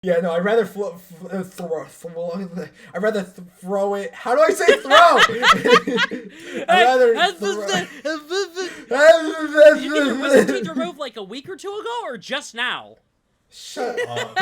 Yeah, no, I'd rather I'd rather throw it. How do I say throw? I'd rather Did you get your wisdom teeth removed like a week or two ago, or just now? Shut up.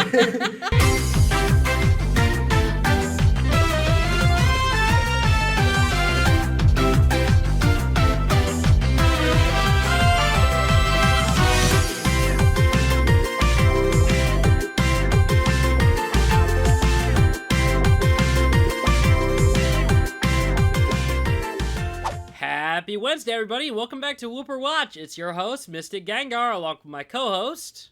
Happy Wednesday, everybody. Welcome back to Wooper Watch. It's your host, Mystic Gengar, along with my co-host...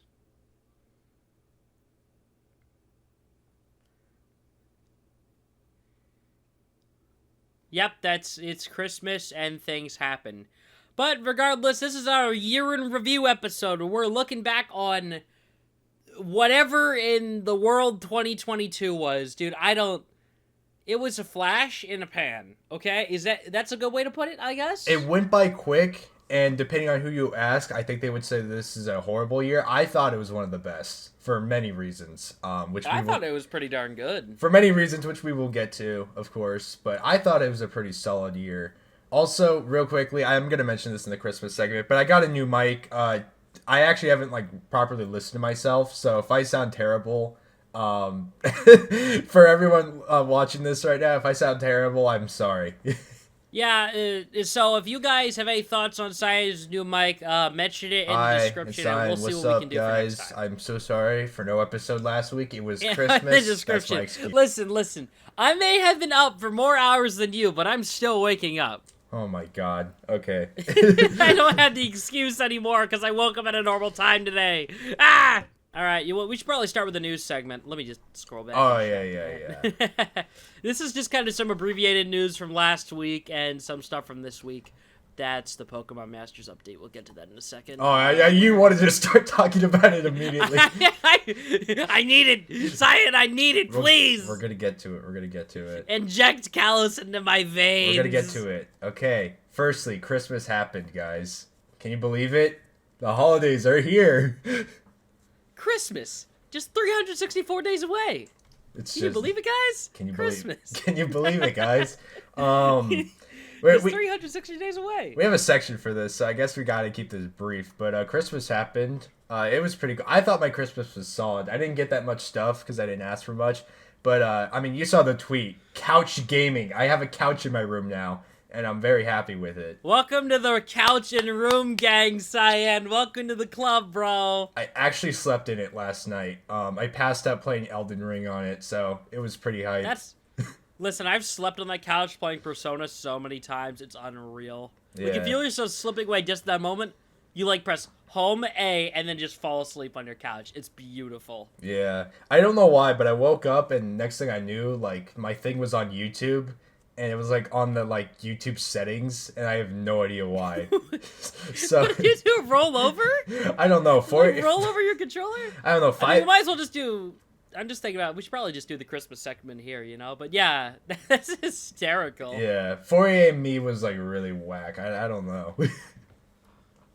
Yep, it's Christmas and things happen. But regardless, this is our year in review episode where we're looking back on whatever in the world 2022 was. Dude, it was a flash in a pan, okay? That's a good way to put it, I guess? It went by quick, and depending on who you ask, I think they would say this is a horrible year. I thought it was one of the best for many reasons. I thought it was pretty darn good. For many reasons, which we will get to, of course. But I thought it was a pretty solid year. Also, real quickly, I'm going to mention this in the Christmas segment, but I got a new mic. I actually haven't properly listened to myself, so if I sound terrible... for everyone watching this right now, if I sound terrible, I'm sorry. Yeah, so if you guys have any thoughts on Cyanize's new mic, mention it in the description, and we'll see what we can do for next time. I'm so sorry for no episode last week. It was Christmas. The description. Listen. I may have been up for more hours than you, but I'm still waking up. Oh my god. Okay. I don't have the excuse anymore because I woke up at a normal time today. Ah! All right, we should probably start with the news segment. Let me just scroll back. Oh, yeah. This is just kind of some abbreviated news from last week and some stuff from this week. That's the Pokemon Masters update. We'll get to that in a second. Oh, yeah, you wanted to start talking about it immediately. I need it. Cyan, I need it, please. We're going to get to it. Inject Callus into my veins. We're going to get to it. Okay, firstly, Christmas happened, guys. Can you believe it? The holidays are here. Christmas, just 364 days away. Can you believe it, guys? Can you believe it, guys? It's 360 days away. We have a section for this, so I guess we gotta keep this brief. But Christmas happened. It was pretty good. I thought my Christmas was solid. I didn't get that much stuff because I didn't ask for much. But I mean, you saw the tweet. Couch gaming. I have a couch in my room now. And I'm very happy with it. Welcome to the couch and room gang, Cyan. Welcome to the club, bro. I actually slept in it last night. I passed out playing Elden Ring on it, so it was pretty hype. Listen, I've slept on that couch playing Persona so many times, it's unreal. Yeah. If you feel yourself slipping away just that moment, you press home A and then just fall asleep on your couch. It's beautiful. Yeah. I don't know why, but I woke up and next thing I knew, my thing was on YouTube. And it was on the YouTube settings, and I have no idea why. So what did you do? Roll over? I don't know. Roll over your controller? I don't know. We might as well just do. I'm just thinking about. We should probably just do the Christmas segment here, But yeah, that's hysterical. Yeah, 4 a.m. me was really whack. I don't know.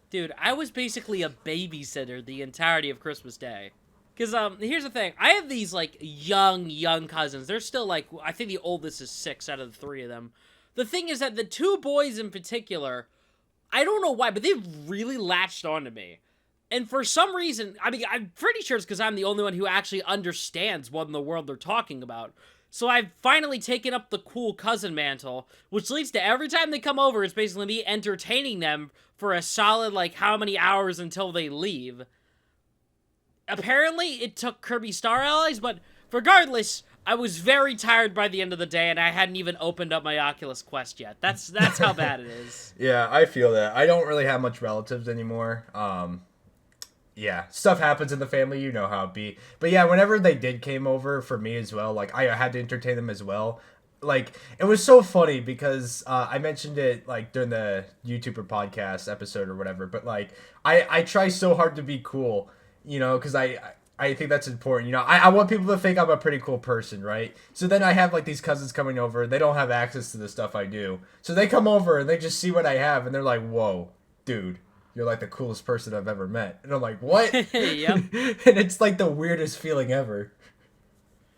Dude, I was basically a babysitter the entirety of Christmas Day. Because, here's the thing. I have these, young cousins. They're still, I think the oldest is 6 out of the 3 of them. The thing is that the 2 boys in particular, I don't know why, but they've really latched onto me. And for some reason, I mean, I'm pretty sure it's because I'm the only one who actually understands what in the world they're talking about. So I've finally taken up the cool cousin mantle, which leads to every time they come over, it's basically me entertaining them for a solid, how many hours until they leave. Apparently, it took Kirby Star Allies, but regardless, I was very tired by the end of the day, and I hadn't even opened up my Oculus Quest yet. That's how bad it is. Yeah, I feel that. I don't really have much relatives anymore. Yeah, stuff happens in the family, you know how it be. But yeah, whenever they came over for me as well, I had to entertain them as well. It was so funny because I mentioned it, during the YouTuber podcast episode or whatever, but, I try so hard to be cool. Because I think that's important. I want people to think I'm a pretty cool person, right? So then I have, these cousins coming over. They don't have access to the stuff I do. So they come over, and they just see what I have, and they're like, whoa, dude, you're, the coolest person I've ever met. And I'm like, what? Yep. And it's, the weirdest feeling ever.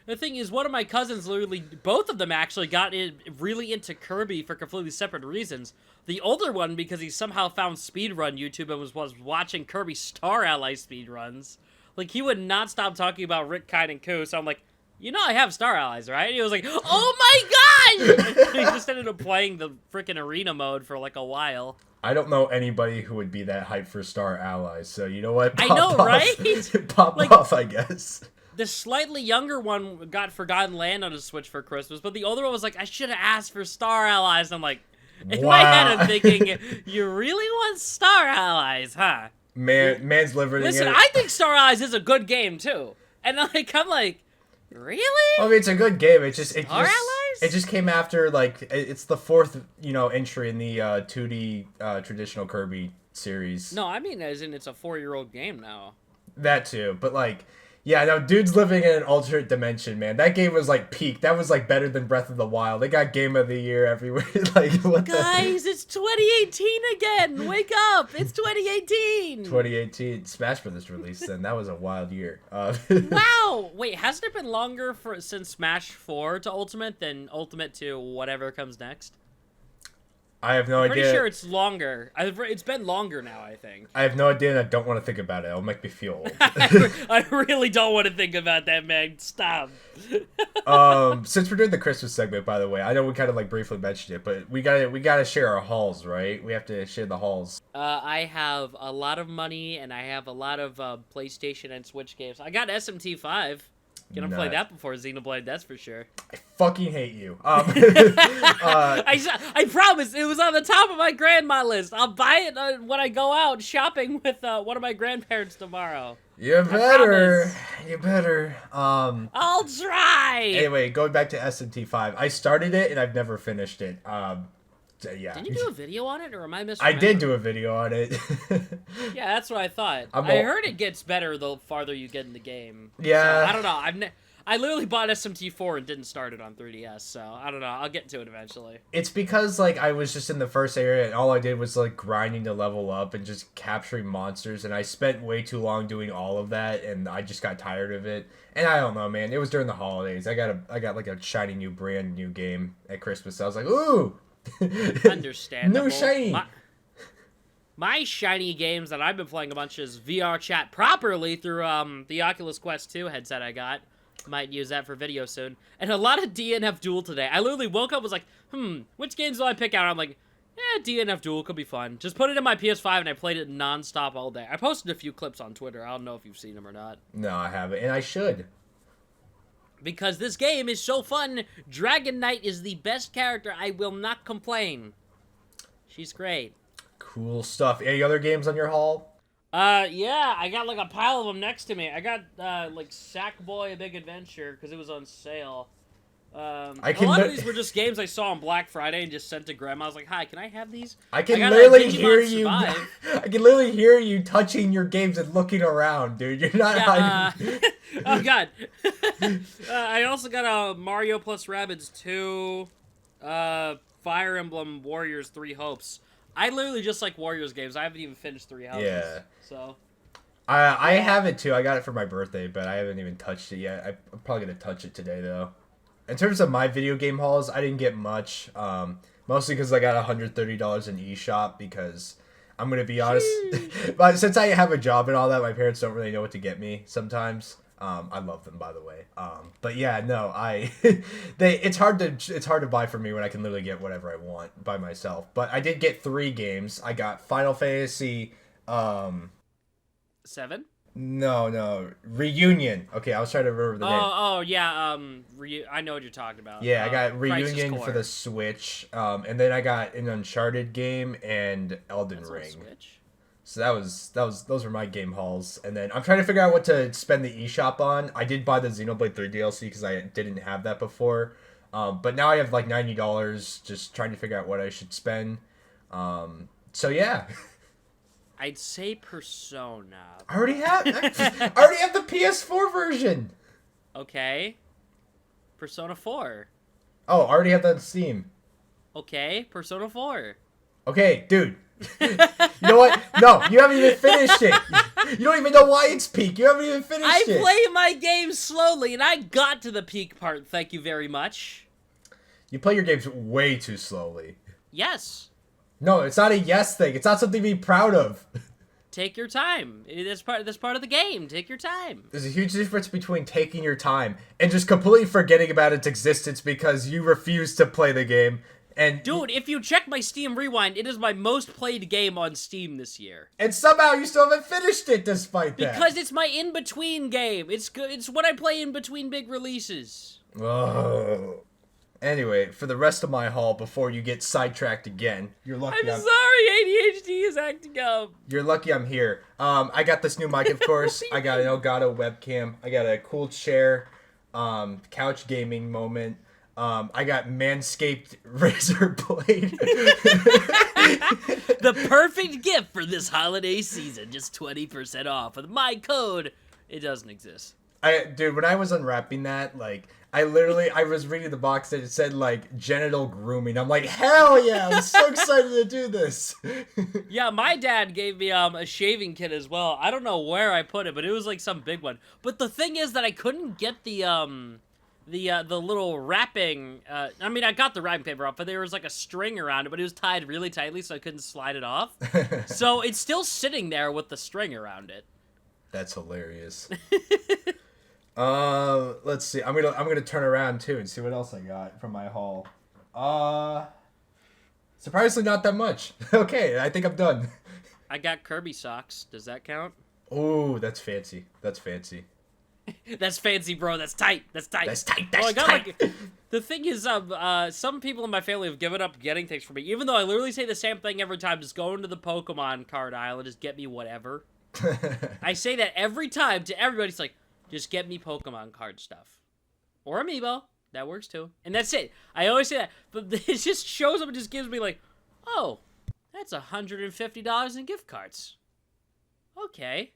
The thing is, one of my cousins literally, both of them actually got really into Kirby for completely separate reasons. The older one, because he somehow found speedrun YouTube and was watching Kirby Star Ally speedruns. Like, he would not stop talking about Rick, Kine, and Koo, so I'm like, you know I have Star Allies, right? And he was like, oh my god! He just ended up playing the freaking arena mode for like a while. I don't know anybody who would be that hyped for Star Allies, so you know what? I know, right? Pop Like, off, I guess. The slightly younger one got Forgotten Land on his Switch for Christmas, but the older one was like, I should have asked for Star Allies. And I'm like, in my head, I'm thinking, you really want Star Allies, huh? Man's living. Listen, I think Star Allies is a good game too, and like, I'm like, really? I mean, it's a good game. It Star Allies? It just came after like it's the fourth entry in the 2D traditional Kirby series. No, I mean as in it's a 4-year-old game now. That too, but like. Yeah, no, dude's living in an alternate dimension, man. That game was like peak. That was like better than Breath of the Wild. They got Game of the Year everywhere. Like, what Guys, it's 2018 again. Wake up! It's 2018. 2018 Smash Brothers released. Then that was a wild year. Wow! Wait, hasn't it been longer since Smash 4 to Ultimate than Ultimate to whatever comes next? I have no idea. Pretty sure it's longer. It's been longer now, I think. I have no idea, and I don't want to think about it. It'll make me feel old. I really don't want to think about that, man. Stop. Since we're doing the Christmas segment, by the way, I know we kind of like briefly mentioned it, but we gotta share our hauls, right? We have to share the hauls. I have a lot of money, and I have a lot of PlayStation and Switch games. I got SMT5. Gonna play that before Xenoblade, that's for sure. I fucking hate you. I promise, it was on the top of my grandma list. I'll buy it when I go out shopping with one of my grandparents tomorrow. You better. I'll try. Anyway, going back to SMT5, I started it and I've never finished it. Yeah. Did you do a video on it, or am I misremembering? I did do a video on it. Yeah, that's what I thought. I heard it gets better the farther you get in the game. Yeah. So, I don't know. I literally bought SMT4 and didn't start it on 3DS, so I don't know. I'll get to it eventually. It's because, like, I was just in the first area and all I did was, like, grinding to level up and just capturing monsters, and I spent way too long doing all of that, and I just got tired of it. And I don't know, man. It was during the holidays. I got like a shiny new brand new game at Christmas. So I was like, ooh! Understandable. New shiny. My shiny games that I've been playing a bunch is VR chat properly through the Oculus Quest 2 headset I got. Might use that for video soon. And a lot of DNF Duel today. I literally woke up, was like, which games do I pick out? I'm like, DNF Duel could be fun. Just put it in my PS5 and I played it non-stop all day. I posted a few clips on Twitter. I don't know if you've seen them or not. No, I haven't, and I should. Because this game is so fun. Dragon Knight is the best character. I will not complain. She's great. Cool stuff. Any other games on your haul? Yeah, I got like a pile of them next to me. I got like Sackboy: A Big Adventure because it was on sale. A lot of these were just games I saw on Black Friday and just sent to Grandma. I was like, "Hi, can I have these?" I can literally hear you. I can literally hear you touching your games and looking around, dude. You're not hiding. Oh god. I also got a Mario plus Rabbids 2, Fire Emblem Warriors 3 Hopes. I literally just like Warriors games. I haven't even finished 3 Houses. Yeah. So. I have it too. I got it for my birthday, but I haven't even touched it yet. I'm probably gonna touch it today though. In terms of my video game hauls, I didn't get much. Mostly because I got $130 in eShop because I'm gonna be honest. But since I have a job and all that, my parents don't really know what to get me sometimes. I love them, by the way. But yeah, no, it's hard to buy for me when I can literally get whatever I want by myself. But I did get 3 games. I got Final Fantasy 7? No, Reunion. Okay, I was trying to remember the name. Oh yeah, I know what you're talking about. Yeah, I got Reunion for the Switch, and then I got an Uncharted game and Elden Ring. Switch. So those were my game hauls, and then I'm trying to figure out what to spend the eShop on. I did buy the Xenoblade 3 DLC because I didn't have that before, but now I have like $90. Just trying to figure out what I should spend. So yeah. I'd say Persona. I already have the PS4 version. Okay. Persona 4. Oh, I already have that on Steam. Okay, Persona 4. Okay, dude. You know what? No, you haven't even finished it. You don't even know why it's peak. You haven't even finished it. I play my game slowly, and I got to the peak part. Thank you very much. You play your games way too slowly. Yes. No, it's not a yes thing. It's not something to be proud of. Take your time. That's part of the game. Take your time. There's a huge difference between taking your time and just completely forgetting about its existence because you refuse to play the game. And dude, if you check my Steam Rewind, it is my most played game on Steam this year. And somehow you still haven't finished it despite that. Because it's my in-between game. It's good. It's what I play in between big releases. Oh. Anyway, for the rest of my haul, before you get sidetracked again, you're lucky. I'm sorry, ADHD is acting up. You're lucky I'm here. I got this new mic, of course. I got an Elgato webcam. I got a cool chair. Couch gaming moment. I got Manscaped razor blade. The perfect gift for this holiday season. Just 20% off with my code. It doesn't exist. Dude, when I was unwrapping that, like, I was reading the box and it said, like, genital grooming. I'm like, hell yeah, I'm so excited to do this. Yeah, my dad gave me a shaving kit as well. I don't know where I put it, but it was, like, some big one. But the thing is that I couldn't get the little wrapping, I mean, I got the wrapping paper off, but there was, like, a string around it, but it was tied really tightly, so I couldn't slide it off. So it's still sitting there with the string around it. That's hilarious. Let's see. I'm gonna turn around too and see what else I got from my haul. Surprisingly not that much. Okay, I think I'm done. I got Kirby socks. Does that count? Oh, that's fancy. That's fancy. That's fancy, bro. That's tight. That's tight. That's tight. That's tight. Like, the thing is, some people in my family have given up getting things for me, even though I literally say the same thing every time. Just go into the Pokemon card aisle and just get me whatever. I say that every time to everybody. It's like, just get me Pokemon card stuff. Or Amiibo. That works too. And that's it. I always say that. But it just shows up and just gives me like, oh, that's $150 in gift cards. Okay.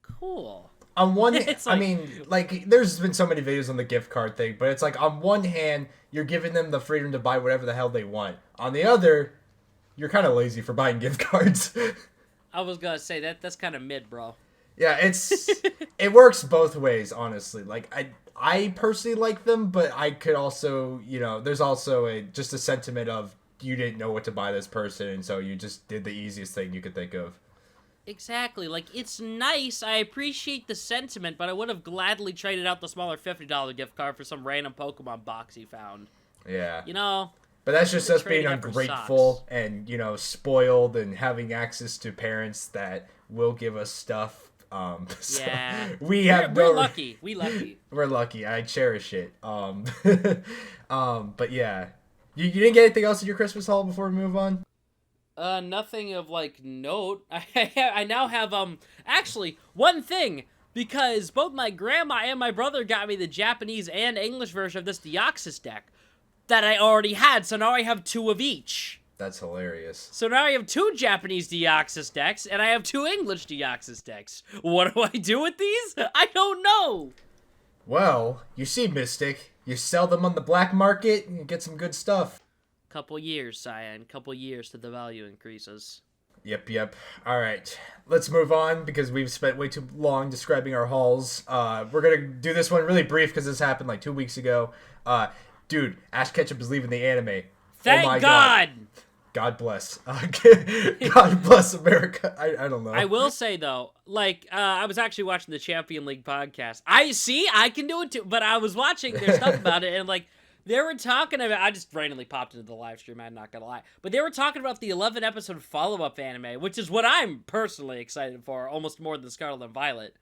Cool. On one, I mean, like, there's been so many videos on the gift card thing, but it's like, on one hand, you're giving them the freedom to buy whatever the hell they want. On the other, you're kind of lazy for buying gift cards. I was gonna say, that's kind of mid, bro. Yeah, it works both ways, honestly. Like, I personally like them, but I could also, there's also just a sentiment of you didn't know what to buy this person, and so you just did the easiest thing you could think of. Exactly. Like, it's nice. I appreciate the sentiment, but I would have gladly traded out the smaller $50 gift card for some random Pokemon box he found. Yeah. But that's just us being ungrateful and, spoiled and having access to parents that will give us stuff. So yeah. we're lucky. We're lucky. I cherish it. But yeah. You didn't get anything else in your Christmas haul before we move on? Nothing of, like, note. I now have, actually, one thing, because both my grandma and my brother got me the Japanese and English version of this Deoxys deck that I already had, so now I have 2 of each. That's hilarious. So now I have 2 Japanese Deoxys decks, and I have 2 English Deoxys decks. What do I do with these? I don't know! Well, you see, Mystic, you sell them on the black market, and you get some good stuff. Couple years, Cyan. Couple years till the value increases. Yep. Alright, let's move on, because we've spent way too long describing our hauls. We're gonna do this one really brief, because this happened like 2 weeks ago. Dude, Ash Ketchum is leaving the anime. Thank my God! God bless. God bless America. I don't know. I will say, though, like, I was actually watching the Champion League podcast. I can do it too, but I was watching their stuff about it, and, like, they were talking about, I just randomly popped into the live stream, I'm not gonna lie, but they were talking about the 11-episode follow-up anime, which is what I'm personally excited for, almost more than Scarlet and Violet.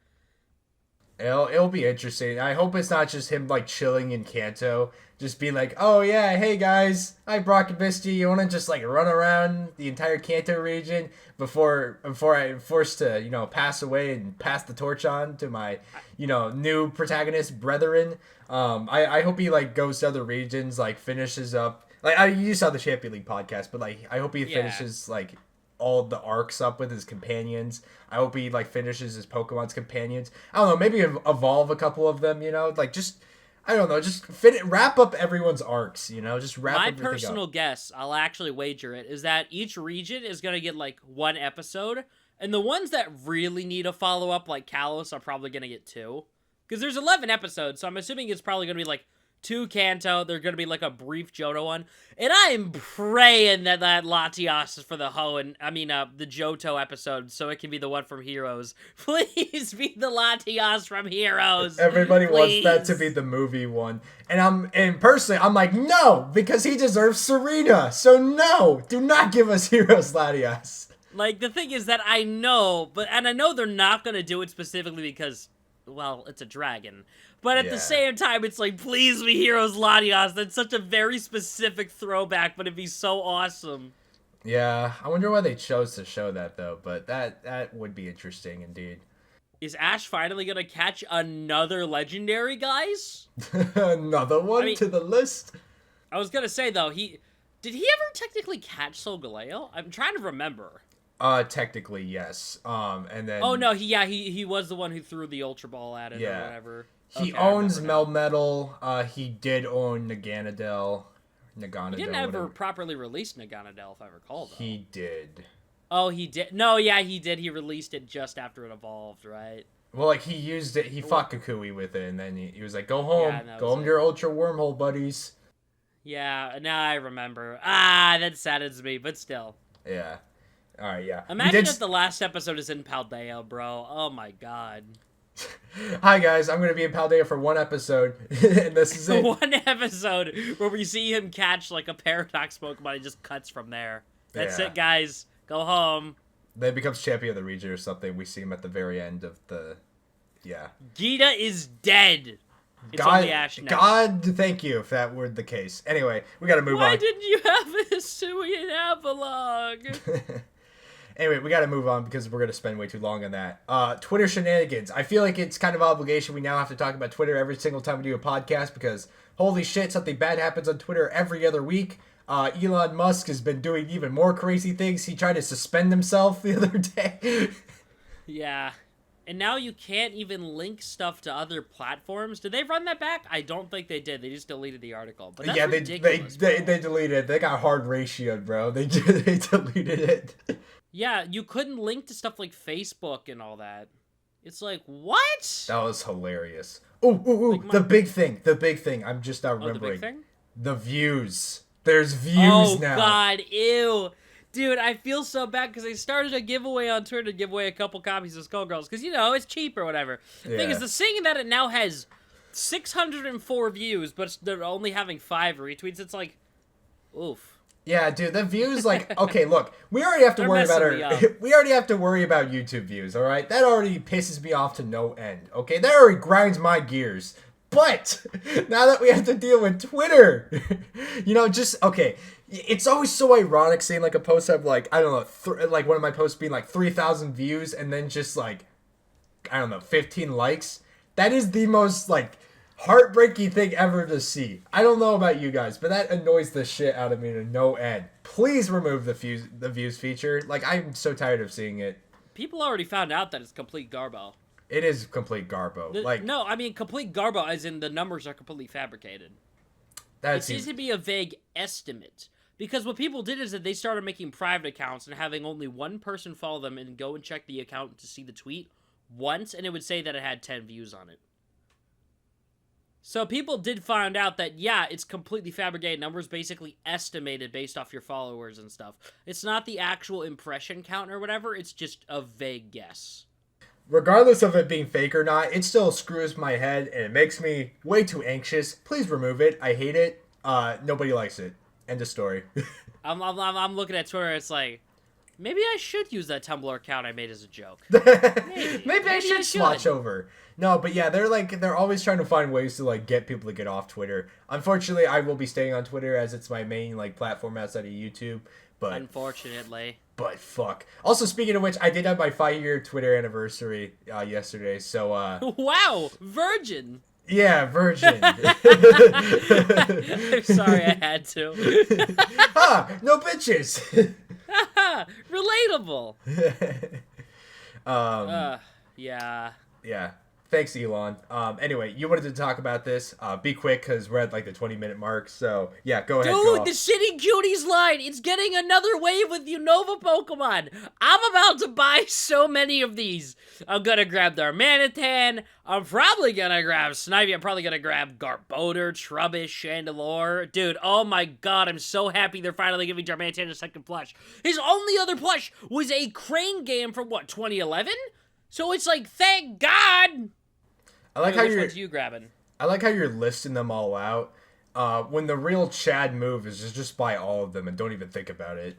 It'll be interesting. I hope it's not just him, like, chilling in Kanto, just being like, oh yeah, hey guys, hi Brock and Misty, you wanna just, like, run around the entire Kanto region before I'm forced to, pass away and pass the torch on to my, new protagonist brethren. I hope he, like, goes to other regions, like, finishes up, like, you saw the Champion League podcast, but, like, I hope he finishes, like, all the arcs up with his companions. I hope he, like, finishes his Pokemon's companions. I don't know, maybe evolve a couple of them, like, just, I don't know, just wrap up everyone's arcs, just wrap everything up. My personal guess, I'll actually wager it, is that each region is going to get, like, 1 episode, And the ones that really need a follow-up, like Kalos, are probably going to get 2. Because there's 11 episodes, so I'm assuming it's probably going to be, like, 2 Kanto. They're going to be, like, a brief Johto one. And I am praying that Latias is for the the Johto episode, so it can be the one from Heroes. Please be the Latias from Heroes. Everybody Please. wants that to be the movie one. And personally, I'm like, no, because he deserves Serena. So no, do not give us Heroes Latias. Like, the thing is that I know they're not going to do it specifically because, well, it's a dragon. But at the same time, it's like, please be Heroes Latias. That's such a very specific throwback, but it'd be so awesome. Yeah, I wonder why they chose to show that, though. But that would be interesting, indeed. Is Ash finally going to catch another legendary, guys? Another one to the list? I was going to say, though, did he ever technically catch Solgaleo? I'm trying to remember. Technically, yes. And then... Oh, no, he was the one who threw the Ultra Ball at it or whatever. He owns Melmetal. He did own Naganadel. He didn't ever properly release Naganadel, if I recall, though. He did. Oh, he did? No, yeah, he did. He released it just after it evolved, right? Well, like, he used it. He fought Kukui with it, and then he was like, go home. Yeah, go home to your Ultra Wormhole, buddies. Yeah, now I remember. That saddens me, but still. Yeah. Alright, yeah. Imagine if the last episode is in Paldea, bro. Oh my god. Hi guys, I'm gonna be in Paldea for one episode, and this is it. One episode where we see him catch like a Paradox Pokemon and just cuts from there. That's it, guys. Go home. Then becomes champion of the region or something. We see him at the very end of the... Yeah. Gita is dead. It's God, only Ash now. God, thank you if that were the case. Anyway, we gotta move on. Why didn't you have a Hisuian Avalon? Anyway, we gotta move on because we're gonna spend way too long on that. Twitter shenanigans. I feel like it's kind of obligation. We now have to talk about Twitter every single time we do a podcast because holy shit, something bad happens on Twitter every other week. Elon Musk has been doing even more crazy things. He tried to suspend himself the other day. Yeah. And now you can't even link stuff to other platforms. Did they run that back? I don't think they did. They just deleted the article. But that's ridiculous, they deleted it. They got hard ratioed, bro. They deleted it. Yeah, you couldn't link to stuff like Facebook and all that. It's like, what? That was hilarious. Ooh, like the big thing. I'm just not remembering. The big thing? The views. There's views now. Oh, God, ew. Dude, I feel so bad because they started a giveaway on Twitter to give away a couple copies of Skullgirls because, it's cheap or whatever. The thing is, the thing that it now has 604 views, but they're only having 5 retweets. It's like, oof. Yeah, dude, the views, like, okay, look, we already have to worry about we already have to worry about YouTube views, all right? That already pisses me off to no end, okay? That already grinds my gears. But now that we have to deal with Twitter, okay, it's always so ironic seeing like a post have like, I don't know, like one of my posts being like 3,000 views and then just like, I don't know, 15 likes. That is the most like heartbreaking thing ever to see. I don't know about you guys, but that annoys the shit out of me to no end. Please remove the views feature. Like, I'm so tired of seeing it. People already found out that it's complete garbo. It is complete garbo. No, I mean complete garbo as in the numbers are completely fabricated. It seems to be a vague estimate. Because what people did is that they started making private accounts and having only one person follow them and go and check the account to see the tweet once, and it would say that it had 10 views on it. So people did find out that, yeah, it's completely fabricated numbers, basically estimated based off your followers and stuff. It's not the actual impression count or whatever, it's just a vague guess. Regardless of it being fake or not, it still screws my head and it makes me way too anxious. Please remove it. I hate it. Nobody likes it. End of story. I'm looking at Twitter, it's like, maybe I should use that Tumblr account I made as a joke. Maybe I should swatch over. No, but yeah, they're always trying to find ways to like get people to get off Twitter. Unfortunately, I will be staying on Twitter as it's my main like platform outside of YouTube. But unfortunately. But fuck. Also, speaking of which, I did have my 5-year Twitter anniversary yesterday. So wow, virgin. Yeah, virgin. I'm sorry, I had to. No bitches. Relatable. Yeah. Thanks, Elon. Anyway, you wanted to talk about this. Be quick because we're at like the 20-minute mark. So yeah, go ahead. Dude, the City Cuties line, it's getting another wave with Unova Pokemon. I'm about to buy so many of these. I'm gonna grab the Darmanitan. I'm probably gonna grab Snivy. I'm probably gonna grab Garbodor, Trubbish, Chandelure. Dude, oh my god, I'm so happy they're finally giving Darmanitan a second plush. His only other plush was a Crane game from, what, 2011? So it's like, thank God! I like Which ones you grabbing? I like how you're listing them all out. When the real Chad move is just buy all of them and don't even think about it.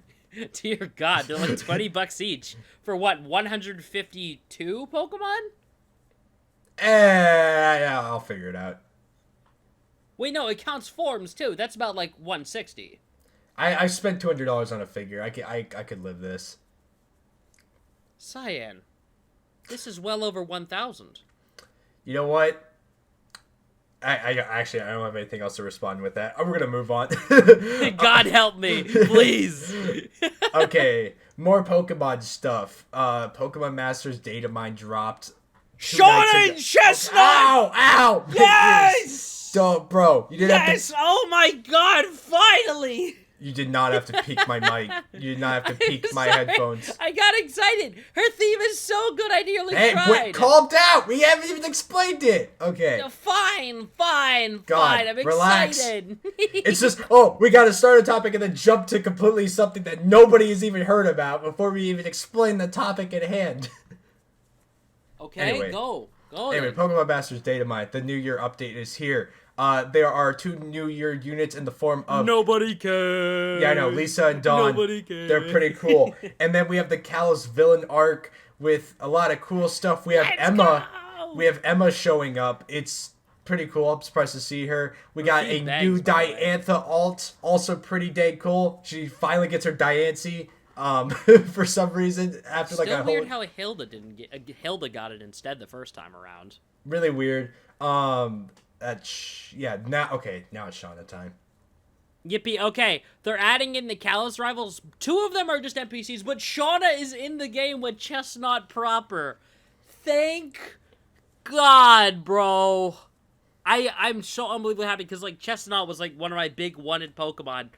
Dear God, they're like $20 each. For what, 152 Pokemon? Yeah, I'll figure it out. Wait, no, it counts forms too. That's about like 160. I spent $200 on a figure. I could live this. Cyan, this is well over 1,000. You know what? I actually I don't have anything else to respond with that. We're gonna move on. God help me, please. Okay, more Pokemon stuff. Pokemon Masters data mine dropped. Shauna and Chestnut! Ow! Yes! Don't, bro. You didn't have to. Oh my God! Finally. You did not have to peek my mic. You did not have to peek my headphones. I got excited. Her theme is so good. I nearly cried. Wait, calm down. We haven't even explained it. Okay. Fine. God, I'm relax. excited. It's just, we got to start a topic and then jump to completely something that nobody has even heard about before we even explain the topic at hand. Okay, anyway, go. Anyway, Pokemon Masters Data Mine. The New Year update is here. There are 2 New Year units in the form of... Nobody cares. Yeah, I know. Lisa and Dawn. Nobody cares. They're pretty cool. And then we have the Kalos villain arc with a lot of cool stuff. We have Emma. Go. We have Emma showing up. It's pretty cool. I'm surprised to see her. We got a new Diantha alt. Also pretty dang cool. She finally gets her Diancie. For some reason, after Still like a weird how Hilda didn't get Hilda got it instead the first time around. Really weird. Now it's Shauna time. Yippee! Okay, they're adding in the Kalos rivals. 2 of them are just NPCs, but Shauna is in the game with Chestnut proper. Thank God, bro. I'm so unbelievably happy because like Chestnut was like one of my big wanted Pokemon.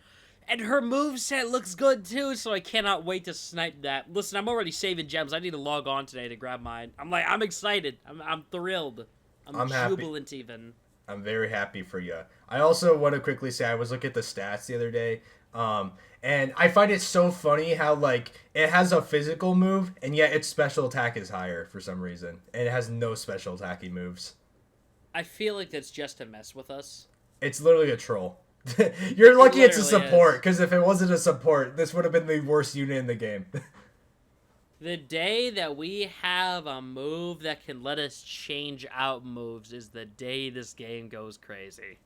And her moveset looks good, too, so I cannot wait to snipe that. Listen, I'm already saving gems. I need to log on today to grab mine. I'm excited. I'm thrilled. I'm jubilant, happy. Even. I'm very happy for you. I also want to quickly say I was looking at the stats the other day, and I find it so funny how, like, it has a physical move, and yet its special attack is higher for some reason. And it has no special attacking moves. I feel like that's just to mess with us. It's literally a troll. You're lucky it's a support, because if it wasn't a support, this would have been the worst unit in the game. The day that we have a move that can let us change out moves is the day this game goes crazy.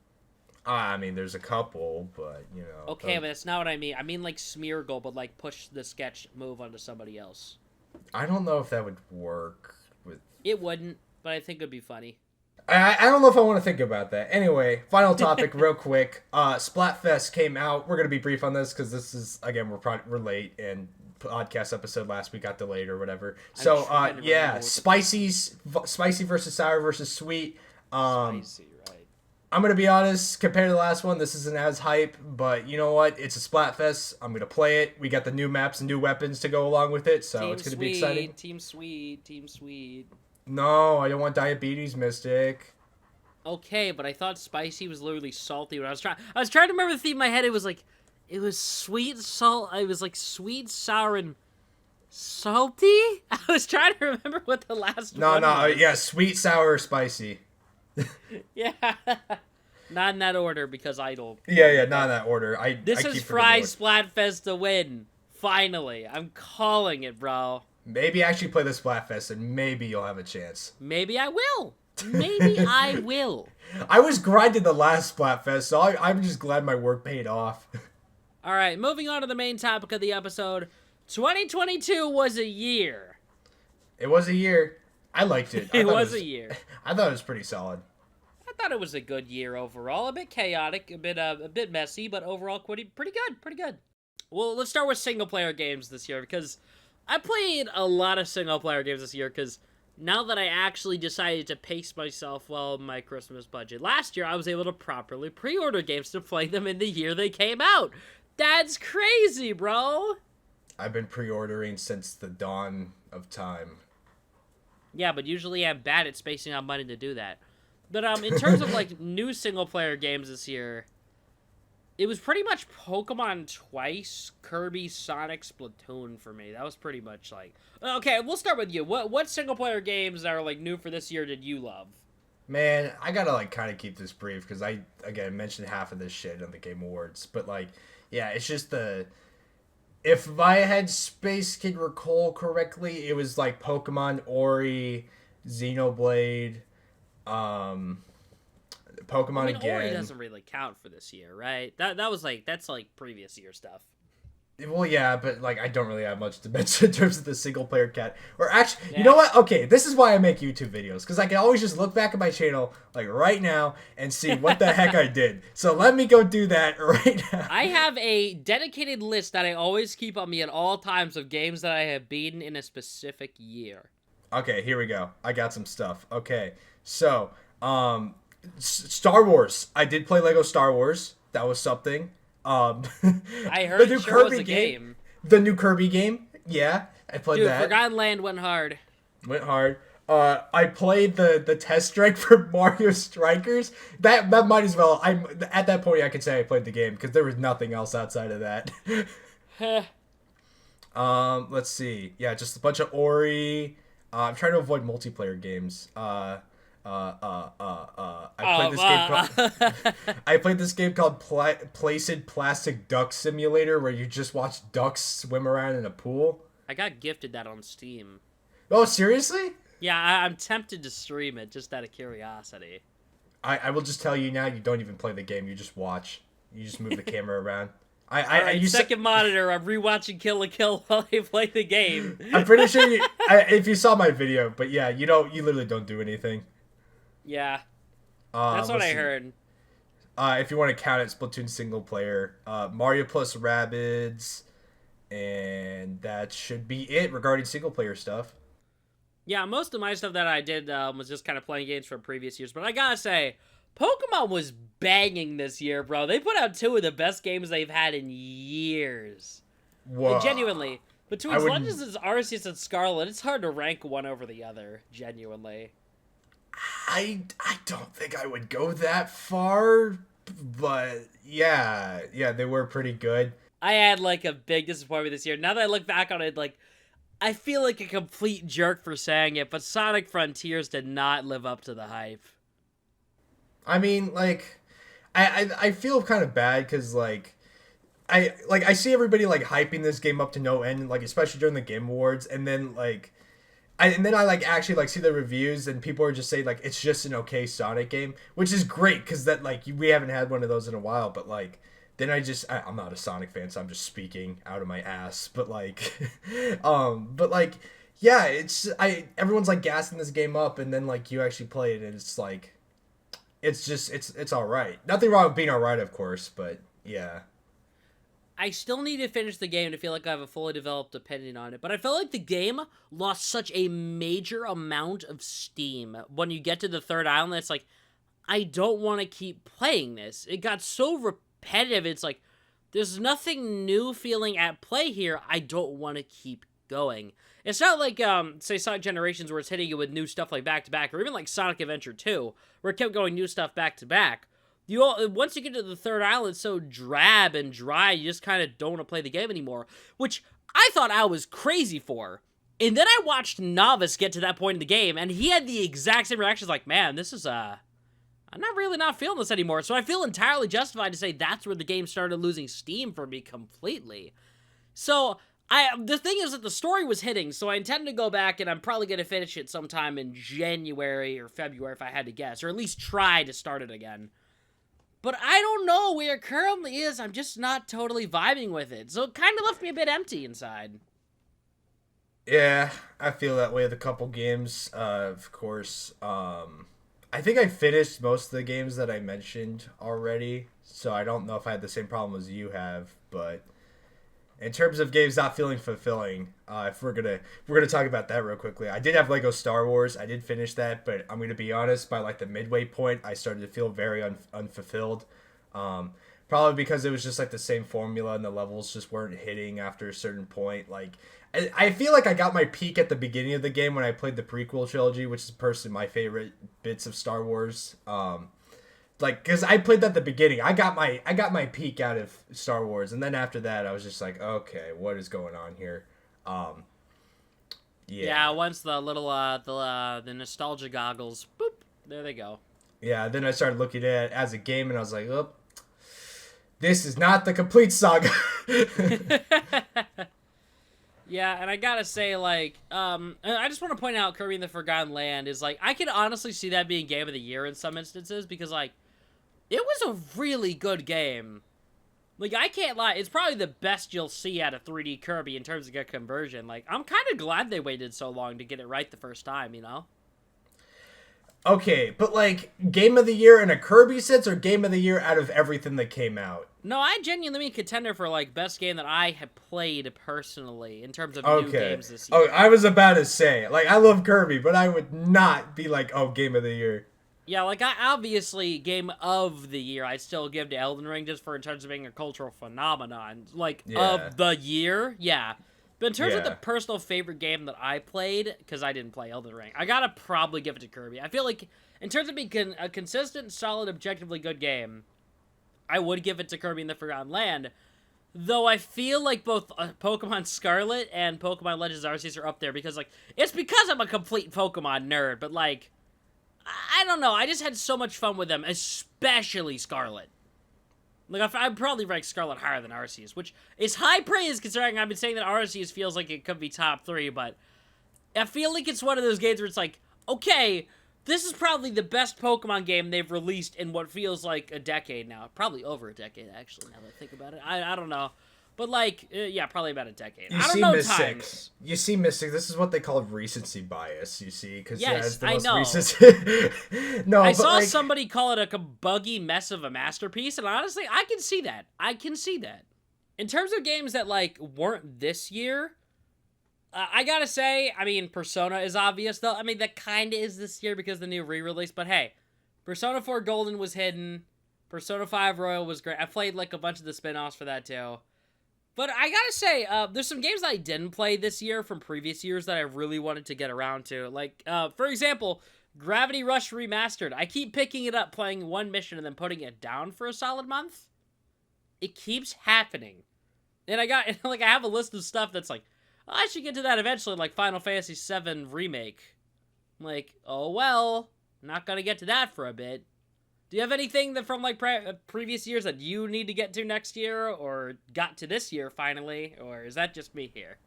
I mean, there's a couple, but, you know. Okay, but that's not what I mean. I mean, like, Smeargle, but, like, push the sketch move onto somebody else. I don't know if that would work with... It wouldn't, but I think it would be funny. I don't know if I want to think about that. Anyway, final topic real quick. Splatfest came out. We're going to be brief on this because this is, again, we're late and podcast episode last week got delayed or whatever. So, spicy versus sour versus sweet. Spicy, right. I'm going to be honest, compared to the last one, this isn't as hype, but you know what? It's a Splatfest. I'm going to play it. We got the new maps and new weapons to go along with it, so it's going to be exciting. Team Sweet. No, I don't want diabetes, Mystic. Okay, but I thought spicy was literally salty when I was trying to remember the theme in my head. It was sweet, salt. It was like sweet, sour, and salty? I was trying to remember what the last one was. Yeah, sweet, sour, spicy. Yeah. Not in that order because idle. Yeah, not in that order. This is Fry Splatfest to win. Finally. I'm calling it, bro. Maybe actually play the Splatfest and maybe you'll have a chance. Maybe I will. I will. I was grinding the last Splatfest, so I'm just glad my work paid off. All right, moving on to the main topic of the episode. 2022 was a year. It was a year. I liked it. It was a year. I thought it was pretty solid. I thought it was a good year overall. A bit chaotic, a bit messy, but overall pretty good. Well, let's start with single-player games this year because I played a lot of single-player games this year because now that I actually decided to pace myself well in my Christmas budget. Last year, I was able to properly pre-order games to play them in the year they came out. That's crazy, bro. I've been pre-ordering since the dawn of time. Yeah, but usually I'm bad at spacing out money to do that. But in terms of like new single-player games this year, it was pretty much Pokemon twice, Kirby, Sonic, Splatoon for me. That was pretty much like... Okay, we'll start with you. What single-player games that are like new for this year did you love? Man, I gotta like kind of keep this brief because I, again, mentioned half of this shit on the Game Awards. But like, yeah, it's just the... If my head space can recall correctly, it was like Pokemon, Ori, Xenoblade, Pokemon again. Ori doesn't really count for this year, right? That's like previous year stuff. Well, yeah, but like I don't really have much to mention in terms of the single player cat. Or actually, Yeah. you know what? Okay, this is why I make YouTube videos because I can always just look back at my channel like right now and see what the heck I did. So let me go do that right now. I have a dedicated list that I always keep on me at all times of games that I have beaten in a specific year. Okay, here we go. I got some stuff. Okay, so Star Wars. I did play Lego Star Wars. That was something. I heard it sure was a game. The new Kirby game. Yeah, I played Dude, that. Forgotten Land went hard. Went hard. I played the test strike for Mario Strikers. That might as well. I'm at that point. I could say I played the game because there was nothing else outside of that. Let's see. Yeah, just a bunch of Ori. I'm trying to avoid multiplayer games. I played this game called Placid Plastic Duck Simulator, where you just watch ducks swim around in a pool. I got gifted that on Steam. Oh, seriously? Yeah, I'm tempted to stream it just out of curiosity. I will just tell you now, you don't even play the game. You just watch. You just move the camera around. Second monitor, I'm rewatching Kill la Kill while I play the game. I'm pretty sure if you saw my video, but yeah, you literally don't do anything. Yeah, that's what I heard. If you want to count it, Splatoon single player, Mario plus Rabbids, and that should be it regarding single player stuff. Yeah, most of my stuff that I did was just kind of playing games from previous years, but I gotta say, Pokemon was banging this year, bro. They put out two of the best games they've had in years. Whoa. And genuinely, between Legends Arceus and Scarlet, it's hard to rank one over the other, genuinely. I don't think I would go that far, but yeah, they were pretty good. I had like a big disappointment this year. Now that I look back on it, like, I feel like a complete jerk for saying it, but Sonic Frontiers did not live up to the hype. I mean, like, I feel kind of bad because I see everybody like hyping this game up to no end, like especially during the Game Awards, and then I actually like see the reviews and people are just saying like it's just an okay Sonic game, which is great because that like we haven't had one of those in a while, but like then I'm not a Sonic fan, so I'm just speaking out of my ass, but like yeah, everyone's like gassing this game up, and then like you actually play it and it's like it's all right. Nothing wrong with being all right, of course, but yeah. I still need to finish the game to feel like I have a fully developed opinion on it, but I felt like the game lost such a major amount of steam. When you get to the third island, it's like, I don't want to keep playing this. It got so repetitive, it's like, there's nothing new feeling at play here, I don't want to keep going. It's not like, say, Sonic Generations, where it's hitting you with new stuff like back-to-back, or even like Sonic Adventure 2, where it kept going new stuff back-to-back. Once you get to the third island, it's so drab and dry, you just kind of don't want to play the game anymore, which I thought I was crazy for. And then I watched Novice get to that point in the game, and he had the exact same reactions, like, man, this is, I'm not feeling this anymore. So I feel entirely justified to say that's where the game started losing steam for me completely. So the thing is that the story was hitting, so I intend to go back, and I'm probably going to finish it sometime in January or February if I had to guess, or at least try to start it again. But I don't know where it currently is. I'm just not totally vibing with it. So it kind of left me a bit empty inside. Yeah, I feel that way with a couple games. Of course, I think I finished most of the games that I mentioned already. So I don't know if I had the same problem as you have. But In terms of games not feeling fulfilling, if we're gonna talk about that real quickly, I did have Lego Star Wars. I did finish that, but I'm gonna be honest. By like the midway point, I started to feel very unfulfilled. Probably because it was just like the same formula, and the levels just weren't hitting after a certain point. Like, I feel like I got my peak at the beginning of the game when I played the prequel trilogy, which is personally my favorite bits of Star Wars. Like, because I played that at the beginning. I got my peak out of Star Wars, and then after that, I was just like, okay, what is going on here? Yeah, once the little the nostalgia goggles, boop, there they go. Yeah, then I started looking at it as a game, and I was like, oh, this is not the complete saga. Yeah, and I gotta say, like, I just want to point out Kirby and the Forgotten Land is, like, I can honestly see that being Game of the Year in some instances, because, like, it was a really good game. Like, I can't lie, it's probably the best you'll see out of 3D Kirby in terms of a conversion. Like, I'm kind of glad they waited so long to get it right the first time, you know? Okay, but, like, Game of the Year in a Kirby sense, or Game of the Year out of everything that came out? No, I genuinely mean contender for, like, best game that I have played personally in terms of new games this year. Oh, I was about to say, like, I love Kirby, but I would not be like, oh, Game of the Year. Yeah, like, I obviously, Game of the Year, I'd still give to Elden Ring just for in terms of being a cultural phenomenon. Like, of the year, yeah. But in terms of the personal favorite game that I played, because I didn't play Elden Ring, I gotta probably give it to Kirby. I feel like, in terms of being a consistent, solid, objectively good game, I would give it to Kirby and the Forgotten Land. Though I feel like both Pokemon Scarlet and Pokemon Legends Arceus are up there because, like, it's because I'm a complete Pokemon nerd, but, like, I don't know. I just had so much fun with them, especially Scarlet. Like, I'd probably rank Scarlet higher than Arceus, which is high praise considering I've been saying that Arceus feels like it could be top 3, but I feel like it's one of those games where it's like, okay, this is probably the best Pokemon game they've released in what feels like a decade now. Probably over a decade, actually, now that I think about it. I don't know. But, like, yeah, probably about a decade. I don't know times. You see Mystic. This is what they call recency bias, you see? Because yes, I know. No, I saw somebody call it a buggy mess of a masterpiece, and honestly, I can see that. I can see that. In terms of games that, like, weren't this year, I gotta say, I mean, Persona is obvious, though. I mean, that kind of is this year because of the new re-release, but hey, Persona 4 Golden was hidden. Persona 5 Royal was great. I played, like, a bunch of the spin-offs for that, too. But I gotta say, there's some games that I didn't play this year from previous years that I really wanted to get around to. Like, for example, Gravity Rush Remastered. I keep picking it up, playing one mission, and then putting it down for a solid month. It keeps happening. And I have a list of stuff that's like, oh, I should get to that eventually, like Final Fantasy VII Remake. I'm like, oh well, not gonna get to that for a bit. Do you have anything that from, like, previous years that you need to get to next year, or got to this year, finally? Or is that just me here?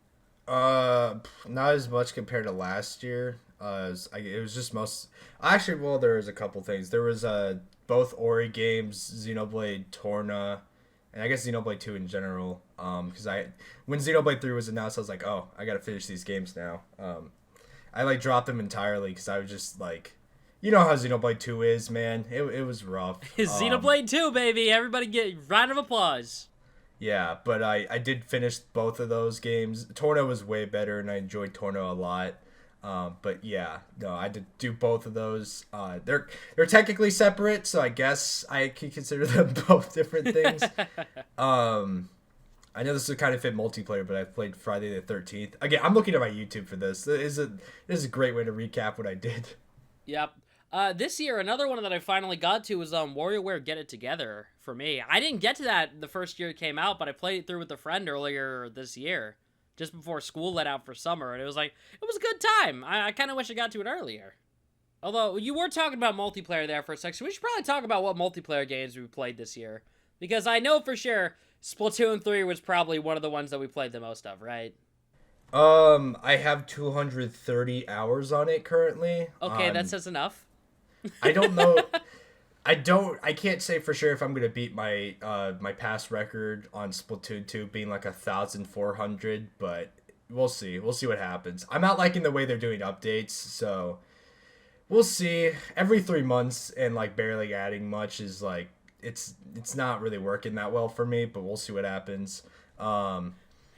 Not as much compared to last year. It was just most... Actually, well, there was a couple things. There was, both Ori games, Xenoblade Torna, and I guess Xenoblade 2 in general. Because when Xenoblade 3 was announced, I was like, oh, I gotta finish these games now. I, like, dropped them entirely, because I was just, like... You know how Xenoblade 2 is, man. It was rough. Xenoblade 2, baby. Everybody get round of applause. Yeah, but I did finish both of those games. Torna was way better, and I enjoyed Torna a lot. But yeah, no, I did do both of those. They're technically separate, so I guess I can consider them both different things. I know this would kind of fit multiplayer, but I played Friday the 13th. Again, I'm looking at my YouTube for this. This is a great way to recap what I did. Yep. This year, another one that I finally got to was WarioWare Get It Together for me. I didn't get to that the first year it came out, but I played it through with a friend earlier this year, just before school let out for summer, and it was like, it was a good time. I kind of wish I got to it earlier. Although, you were talking about multiplayer there for a second, so we should probably talk about what multiplayer games we played this year. Because I know for sure Splatoon 3 was probably one of the ones that we played the most of, right? I have 230 hours on it currently. Okay, that says enough. I don't know. I can't say for sure if I'm gonna beat my my past record on Splatoon 2 being like 1,400, but we'll see. We'll see what happens. I'm not liking the way they're doing updates, so we'll see. Every 3 months and like barely adding much is like it's not really working that well for me, but we'll see what happens.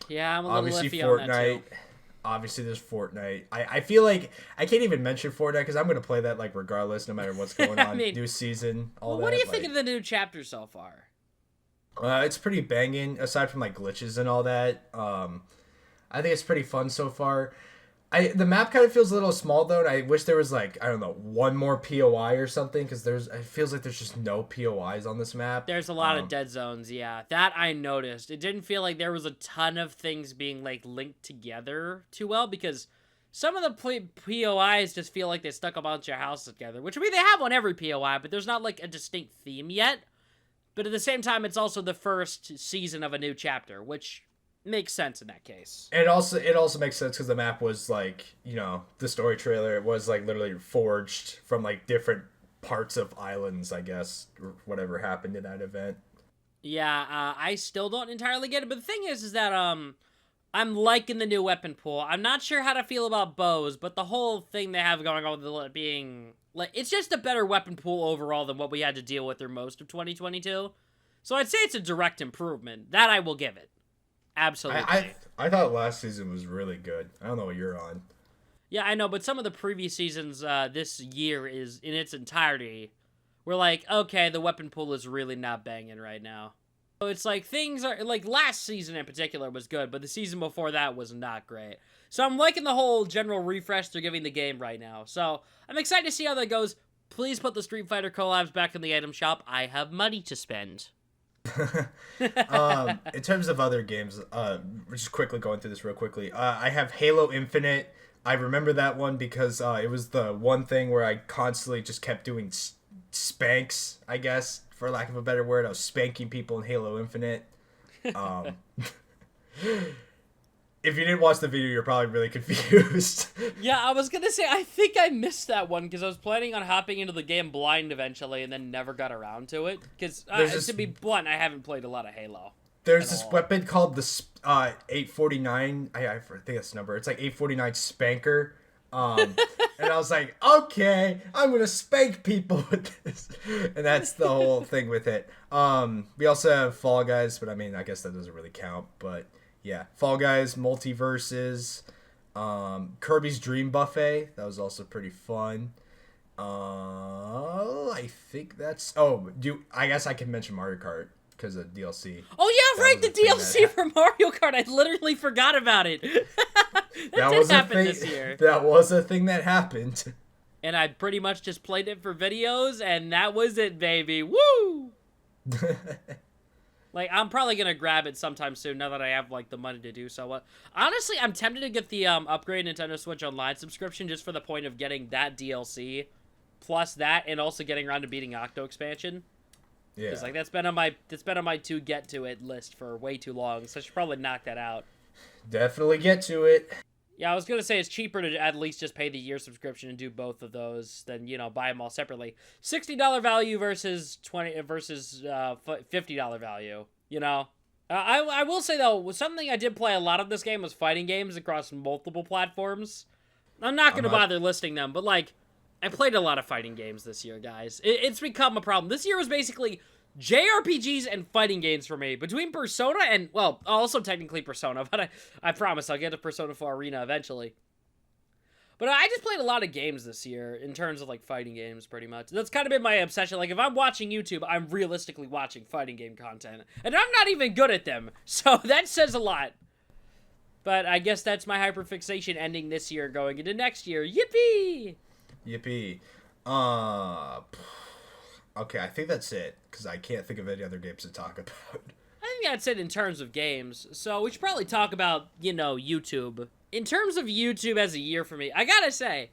Yeah, I'm a little Obviously, iffy on that Fortnite. too. Obviously, there's Fortnite. I feel like I can't even mention Fortnite because I'm gonna play that like regardless, no matter what's going on. I mean, New season, all well, that. what do you like, think of the new chapter so far? It's pretty banging. Aside from like glitches and all that, I think it's pretty fun so far. The map kind of feels a little small though, and I wish there was like I don't know one more POI or something because it feels like there's just no POIs on this map. There's a lot of dead zones, yeah. That I noticed. It didn't feel like there was a ton of things being like linked together too well because some of the POIs just feel like they stuck a bunch of houses together, which I mean they have on every POI, but there's not like a distinct theme yet. But at the same time, it's also the first season of a new chapter, which makes sense in that case. And it also makes sense because the map was like, the story trailer, it was like literally forged from like different parts of islands, I guess, or whatever happened in that event. Yeah, I still don't entirely get it, but the thing is that I'm liking the new weapon pool. I'm not sure how to feel about bows, but the whole thing they have going on with it being like it's just a better weapon pool overall than what we had to deal with through most of 2022. So I'd say it's a direct improvement. That I will give it. Absolutely. I thought last season was really good. I don't know what you're on. Yeah, I know, but some of the previous seasons this year is in its entirety. We're like, okay, the weapon pool is really not banging right now. So it's like things are like last season in particular was good, but the season before that was not great. So I'm liking the whole general refresh they're giving the game right now. So I'm excited to see how that goes. Please put the Street Fighter collabs back in the item shop. I have money to spend. In terms of other games, we're just quickly going through this real quickly. I have Halo Infinite. I remember that one because it was the one thing where I constantly just kept doing spanks, I guess, for lack of a better word. I was spanking people in Halo Infinite. If you didn't watch the video, you're probably really confused. Yeah, I was gonna say, I think I missed that one because I was planning on hopping into the game blind eventually and then never got around to it. Because, to be blunt, I haven't played a lot of Halo. There's this weapon called the 849. I think that's the number. It's like 849 Spanker. And I was like, okay, I'm going to spank people with this. And that's the whole thing with it. We also have Fall Guys, but I mean, I guess that doesn't really count. But yeah, Fall Guys, Multiverses, Kirby's Dream Buffet. That was also pretty fun. I think that's... I guess I can mention Mario Kart because of DLC. Oh, yeah, right, the DLC for Mario Kart. I literally forgot about it. that did happen this year. That was a thing that happened. And I pretty much just played it for videos, and that was it, baby. Woo! Like, I'm probably going to grab it sometime soon now that I have, like, the money to do so. Honestly, I'm tempted to get the upgrade Nintendo Switch Online subscription just for the point of getting that DLC, plus that, and also getting around to beating Octo Expansion. Yeah. Because, like, that's been on my to get to it list for way too long, so I should probably knock that out. Definitely get to it. Yeah, I was going to say it's cheaper to at least just pay the year subscription and do both of those than, buy them all separately. $60 value versus $50 value, I will say, though, something I did play a lot of this game was fighting games across multiple platforms. I'm not going to bother listing them, but, like, I played a lot of fighting games this year, guys. It's become a problem. This year was basically JRPGs and fighting games for me. Between Persona and, well, also technically Persona, but I promise I'll get to Persona 4 Arena eventually. But I just played a lot of games this year in terms of, like, fighting games, pretty much. That's kind of been my obsession. Like, if I'm watching YouTube, I'm realistically watching fighting game content. And I'm not even good at them, so that says a lot. But I guess that's my hyperfixation ending this year going into next year. Yippee! Yippee. Okay, I think that's it, because I can't think of any other games to talk about. I think that's it in terms of games. So we should probably talk about, YouTube. In terms of YouTube as a year for me, I gotta say,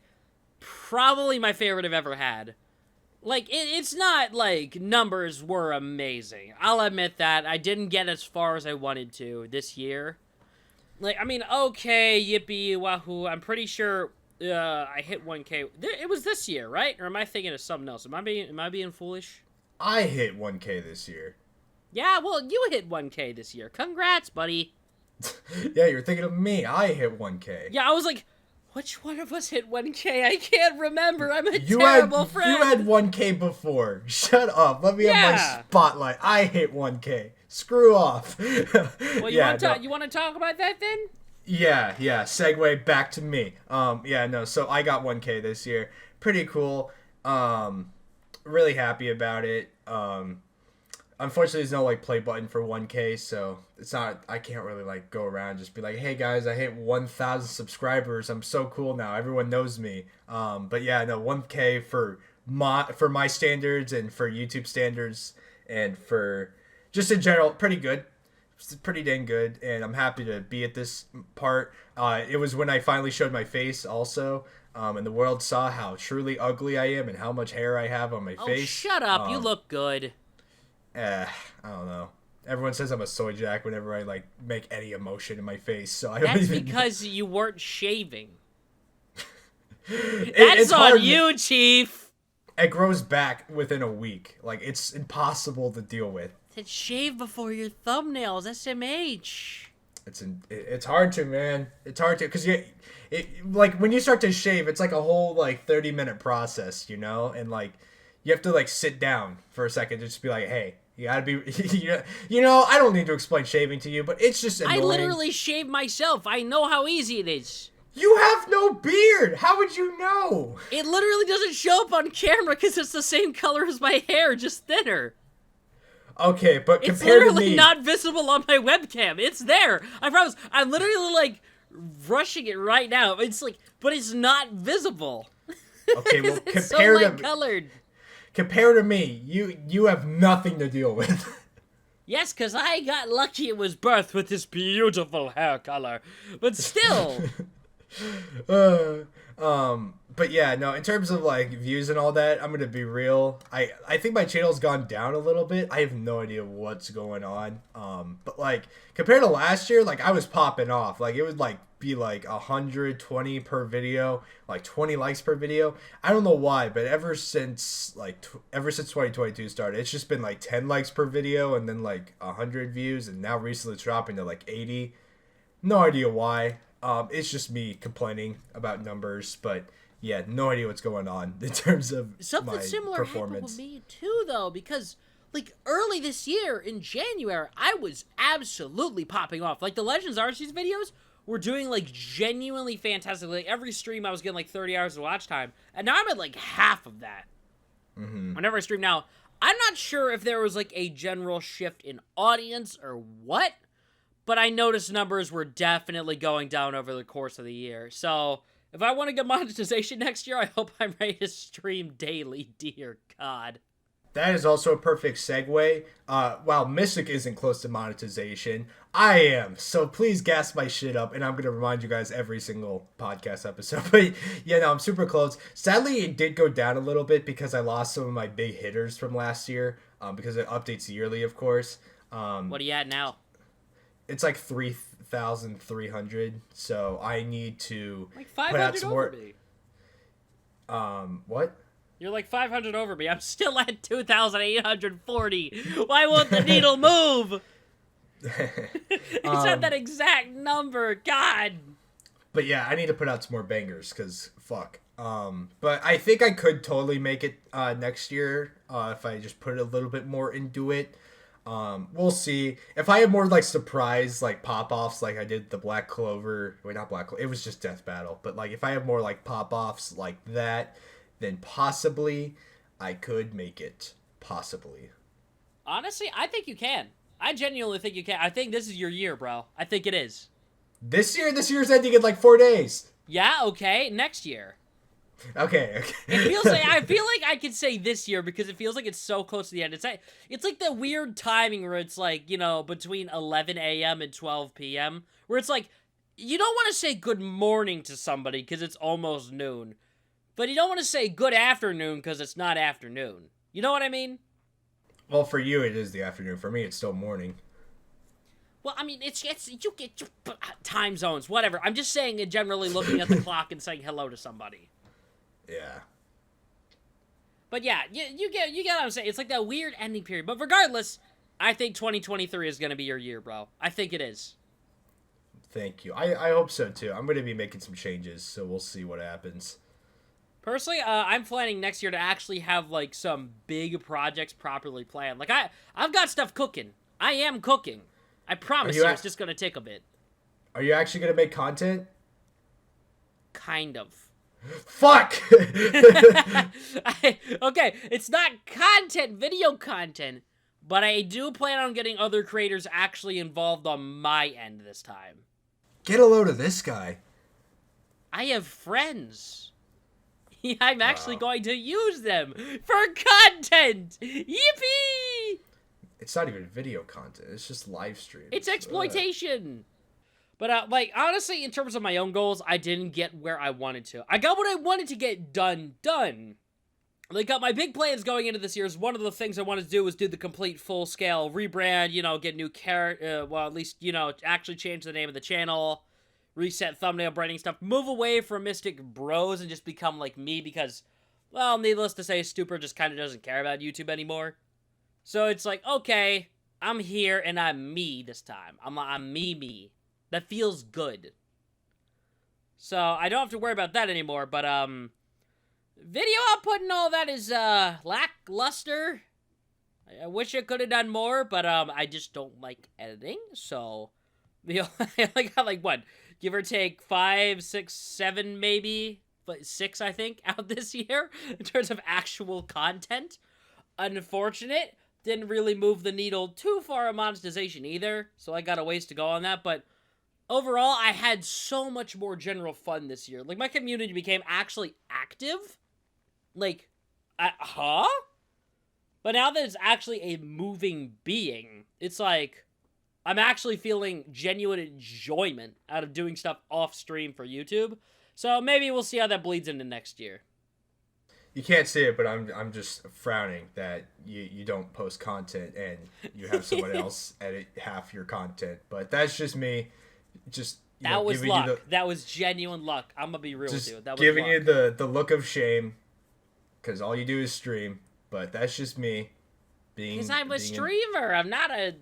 probably my favorite I've ever had. Like, it's not like numbers were amazing. I'll admit that. I didn't get as far as I wanted to this year. Like, I mean, okay, yippee, wahoo. I'm pretty sure I hit 1K. It was this year, right? Or am I thinking of something else? Am I being foolish? I hit 1K this year. Yeah, well, you hit 1K this year. Congrats, buddy. Yeah, you're thinking of me. I hit 1K. Yeah, I was like, which one of us hit 1K? I can't remember. I'm a terrible friend. You had 1K before. Shut up. Let me have my spotlight. I hit 1K. Screw off. Well, you want to talk about that then? Yeah. Segue back to me. Yeah, no. So I got 1K this year. Pretty cool. Really happy about it. Unfortunately, there's no like play button for 1K, so it's not. I can't really like go around and just be like, "Hey guys, I hit 1,000 subscribers. I'm so cool now. Everyone knows me." But yeah, no, 1K for my standards and for YouTube standards and for just in general, pretty good. It's pretty dang good, and I'm happy to be at this part. It was when I finally showed my face, also, and the world saw how truly ugly I am and how much hair I have on my face. Oh, shut up! You look good. I don't know. Everyone says I'm a soy jack whenever I like make any emotion in my face, so I don't That's even. because you weren't shaving. It's on hard. you, Chief. It grows back within a week. Like it's impossible to deal with. Then shave before your thumbnails. SMH. It's hard to, man. It's hard to because like when you start to shave, it's like a whole like 30-minute process, and like you have to like sit down for a second to just be like, hey. You gotta be, I don't need to explain shaving to you, but it's just annoying. I literally shave myself. I know how easy it is. You have no beard. How would you know? It literally doesn't show up on camera because it's the same color as my hair, just thinner. Okay, but it's compared to me... literally not visible on my webcam. It's there. I promise. I'm literally, like, rushing it right now. It's like, but it's not visible. Okay, well, it's so light-colored. Compared to me, you have nothing to deal with. Yes, because I got lucky it was birthed with this beautiful hair color. But still. But yeah, no, in terms of like views and all that, I'm gonna be real. I think my channel's gone down a little bit. I have no idea what's going on. But like compared to last year, like I was popping off. Like it would like be like 120 per video, like 20 likes per video. I don't know why, but ever since 2022 started, it's just been like 10 likes per video and then like 100 views, and now recently it's dropping to like 80. No idea why. It's just me complaining about numbers, but yeah, no idea what's going on in terms of something my similar performance. Happened with me too, though, because like early this year in January, I was absolutely popping off. Like the Legends Arceus videos were doing like genuinely fantastic. Like every stream, I was getting like 30 hours of watch time, and now I'm at like half of that. Mm-hmm. Whenever I stream now, I'm not sure if there was like a general shift in audience or what. But I noticed numbers were definitely going down over the course of the year. So, if I want to get monetization next year, I hope I'm ready to stream daily. Dear God. That is also a perfect segue. While Mystic isn't close to monetization, I am. So please gas my shit up, and I'm going to remind you guys every single podcast episode. But yeah, no, I'm super close. Sadly, it did go down a little bit because I lost some of my big hitters from last year, because it updates yearly, of course. What are you at now? It's like 3,300, so I need to like 500 over me. What? You're like 500 over me. I'm still at 2,840. Why won't the needle move? It's at that exact number. God. But yeah, I need to put out some more bangers because fuck. But I think I could totally make it next year if I just put a little bit more into it. We'll see. If I have more like surprise like pop-offs like I did the Black Clover, wait, not Black Clover, it was just Death Battle, but like if I have more like pop-offs like that, then possibly I could make it. Possibly. Honestly, I think you can. I genuinely think you can. I think this is your year, bro. I think it is. This year's ending in like 4 days. Yeah, okay. Next year. Okay. It feels like I feel like I could say this year because it feels like it's so close to the end. It's like the weird timing where it's like, between 11 a.m. and 12 p.m. where it's like you don't want to say good morning to somebody because it's almost noon, but you don't want to say good afternoon because it's not afternoon. You know what I mean? Well, for you it is the afternoon. For me, it's still morning. Well, I mean, it's you get time zones, whatever. I'm just saying, generally looking at the clock and saying hello to somebody. Yeah. But yeah, you get what I'm saying. It's like that weird ending period. But regardless, I think 2023 is going to be your year, bro. I think it is. Thank you. I hope so, too. I'm going to be making some changes, so we'll see what happens. Personally, I'm planning next year to actually have, like, some big projects properly planned. Like, I've got stuff cooking. I am cooking. I promise you, it's just gonna take a bit. Are you actually gonna make content? Kind of. Fuck! Okay, it's not content, video content, but I do plan on getting other creators actually involved on my end this time. Get a load of this guy. I have friends. I'm actually going to use them for content! Yippee! It's not even video content, it's just live stream. It's exploitation! But, like, honestly, in terms of my own goals, I didn't get where I wanted to. I got what I wanted to get done. Like, my big plans going into this year is one of the things I wanted to do was do the complete full-scale rebrand, you know, get new well, at least, you know, actually change the name of the channel, reset thumbnail branding stuff, move away from Mystic Bros and just become like me because, well, needless to say, Stupor just kind of doesn't care about YouTube anymore. So it's like, okay, I'm here and I'm me this time. I'm me. That feels good. So I don't have to worry about that anymore, but, video output and all that is, lackluster. I wish I could have done more, but, I just don't like editing, so, you know, I got, like, what, give or take 5, 6, 7, maybe, but 6, I think, out this year, in terms of actual content. Unfortunate, didn't really move the needle too far on monetization either, so I got a ways to go on that, but overall, I had so much more general fun this year. Like, my community became actually active. Like, huh? But now that it's actually a moving being, it's like, I'm actually feeling genuine enjoyment out of doing stuff off-stream for YouTube. So maybe we'll see how that bleeds into next year. You can't see it, but I'm just frowning that you don't post content and you have someone else edit half your content. But that's just me. Just that was luck. That was genuine luck. I'm gonna be real with you. That was giving luck. you the look of shame because all you do is stream. But that's just me being. Because I'm a streamer. I'm not a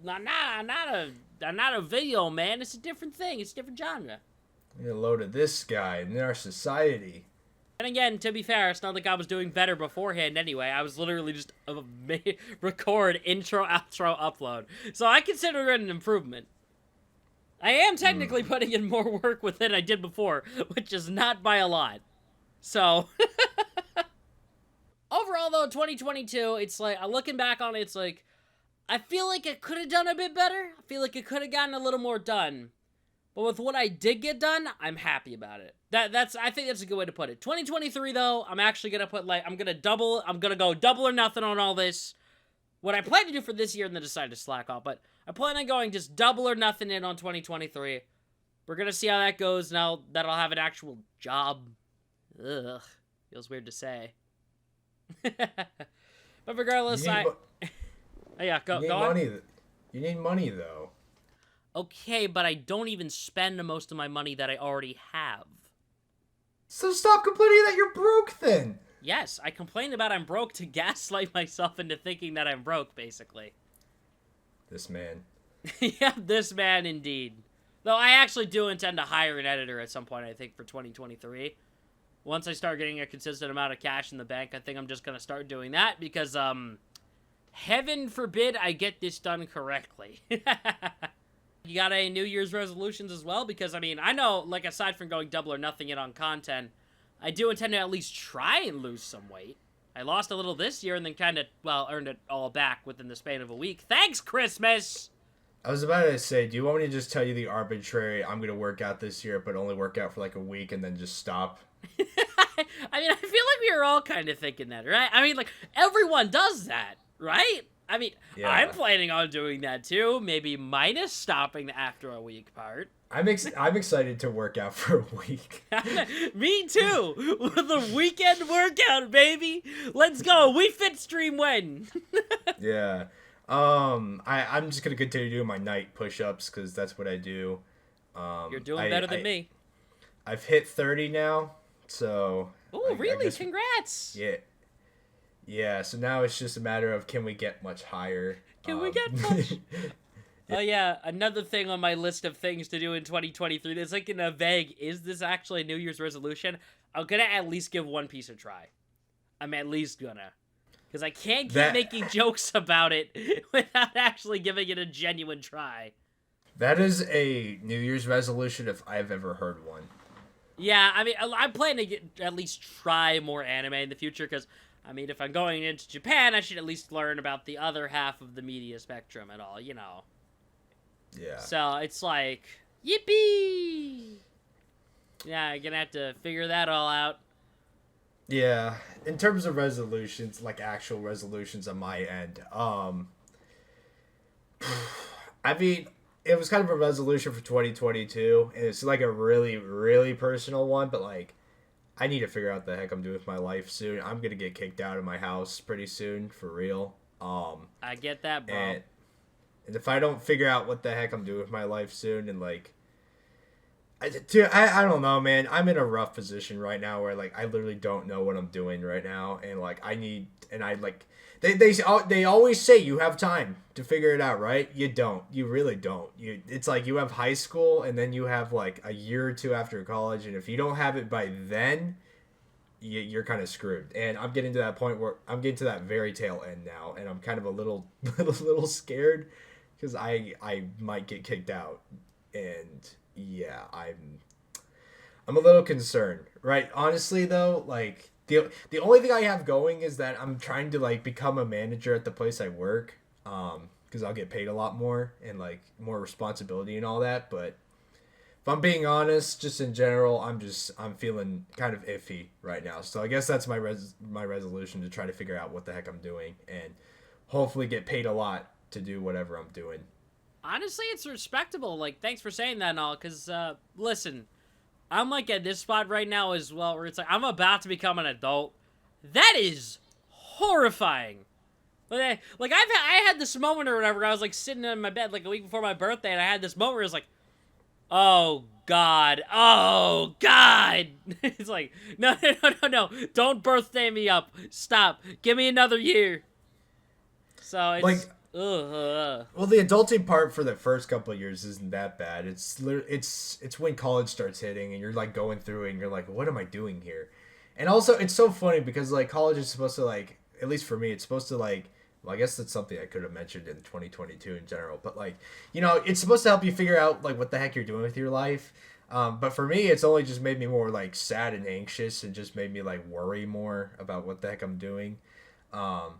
video man. It's a different thing. It's a different genre. Get a load of this guy in our society. And again, to be fair, it's not like I was doing better beforehand anyway. I was literally just record, intro, outro, upload. So I consider it an improvement. I am technically putting in more work with it I did before, which is not by a lot. So, overall though, 2022, it's like, looking back on it, it's like, I feel like I could have done a bit better. I feel like it could have gotten a little more done. But with what I did get done, I'm happy about it. I think that's a good way to put it. 2023 though, I'm actually gonna put I'm gonna go double or nothing on all this. What I plan to do for this year and then decide to slack off, but I plan on going just double or nothing in on 2023. We're gonna see how that goes now that I'll have an actual job. Ugh. Feels weird to say. But regardless, yeah, go on. You need money though. Okay, but I don't even spend most of my money that I already have. So stop complaining that you're broke then. Yes, I complain about I'm broke to gaslight myself into thinking that I'm broke, basically. This man. Yeah, this man indeed. Though I actually do intend to hire an editor at some point, I think, for 2023. Once I start getting a consistent amount of cash in the bank, I think I'm just going to start doing that because, heaven forbid I get this done correctly. You got any New Year's resolutions as well? Because, I mean, I know, like, aside from going double or nothing in on content, I do intend to at least try and lose some weight. I lost a little this year and then kind of, well, earned it all back within the span of a week. Thanks, Christmas! I was about to say, do you want me to just tell you the arbitrary, I'm going to work out this year, but only work out for like a week and then just stop? I mean, I feel like we were all kind of thinking that, right? I mean, like, everyone does that, right? I mean, yeah. I'm planning on doing that too, maybe minus stopping the after a week part. I'm excited to work out for a week. Me too! The weekend workout, baby! Let's go! We fit stream when? Yeah. I'm just going to continue doing my night push-ups because that's what I do. You're doing better than me. I've hit 30 now, so... Oh, really? Congrats! Yeah. Yeah, so now it's just a matter of can we get much higher? Can we get much? Oh yeah, another thing on my list of things to do in 2023 that's like in a vague, is this actually a New Year's resolution? I'm gonna at least give One Piece a try. I'm at least gonna. Because I can't keep That making jokes about it without actually giving it a genuine try. that is a New Year's resolution if I've ever heard one. Yeah, I mean, I'm planning to at least try more anime in the future, because, I mean, if I'm going into Japan, I should at least learn about the other half of the media spectrum and all, you know. Yeah. So, it's like, yippee! Yeah, I'm gonna have to figure that all out. Yeah, in terms of resolutions, like actual resolutions on my end, I mean, it was kind of a resolution for 2022, and it's like a really, really personal one, but like, I need to figure out the heck I'm doing with my life soon. I'm gonna get kicked out of my house pretty soon, for real. I get that, bro. And if I don't figure out what the heck I'm doing with my life soon, and like, I don't know, man. I'm in a rough position right now where like I literally don't know what I'm doing right now, and like I need, and I like they always say you have time to figure it out, right? You don't. You really don't. It's like you have high school, and then you have like a year or two after college, and if you don't have it by then, you're kind of screwed. And I'm getting to that point where I'm getting to that very tail end now, and I'm kind of a little scared because I might get kicked out, and yeah, I'm a little concerned, right? Honestly, though, like the only thing I have going is that I'm trying to like become a manager at the place I work, because I'll get paid a lot more and like more responsibility and all that. But if I'm being honest, just in general, I'm feeling kind of iffy right now. So I guess that's my resolution, to try to figure out what the heck I'm doing and hopefully get paid a lot to do whatever I'm doing. Honestly, it's respectable. Like, thanks for saying that and all, because, listen, I'm, like, at this spot right now as well, where it's like, I'm about to become an adult. That is horrifying. Like, I had this moment or whatever, I was, like, sitting in my bed, like, a week before my birthday, and I had this moment where it was like, oh, God. Oh, God. It's like, no, don't birthday me up. Stop. Give me another year. So, it's... Like, ugh. well, the adulting part for the first couple of years isn't that bad. It's when college starts hitting and you're like going through it and you're like, what am I doing here? And also, it's so funny because like college is supposed to like, at least for me, it's supposed to like, well, I guess that's something I could have mentioned in 2022 in general, but like, you know, it's supposed to help you figure out like what the heck you're doing with your life. But for me, it's only just made me more like sad and anxious, and just made me like worry more about what the heck I'm doing. Um,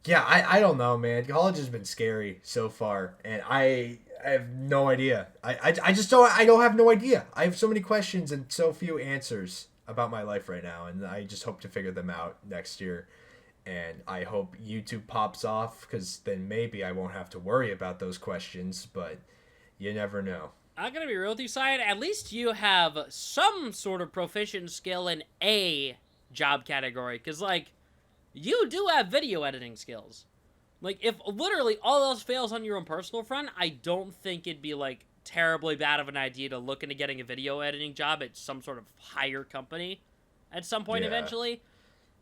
Yeah, I don't know, man. College has been scary so far, and I have no idea. I just don't have no idea. I have so many questions and so few answers about my life right now, and I just hope to figure them out next year. And I hope YouTube pops off, because then maybe I won't have to worry about those questions, but you never know. I'm gonna be real with you, Cyan. At least you have some sort of proficient skill in a job category, because, like, you do have video editing skills. Like, if literally all else fails on your own personal front, I don't think it'd be, like, terribly bad of an idea to look into getting a video editing job at some sort of higher company at some point eventually.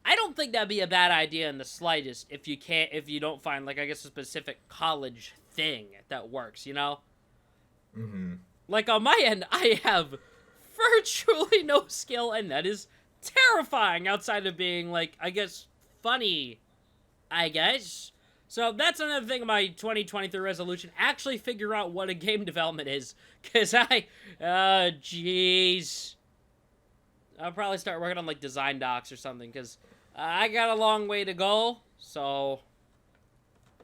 I don't think that'd be a bad idea in the slightest if you don't find, like, I guess a specific college thing that works, you know? Mm-hmm. Like, on my end, I have virtually no skill, and that is terrifying outside of being, like, I guess, funny, I guess. So that's another thing of my 2023 resolution. Actually figure out what a game development is. Because jeez. I'll probably start working on, like, design docs or something, because I got a long way to go. So,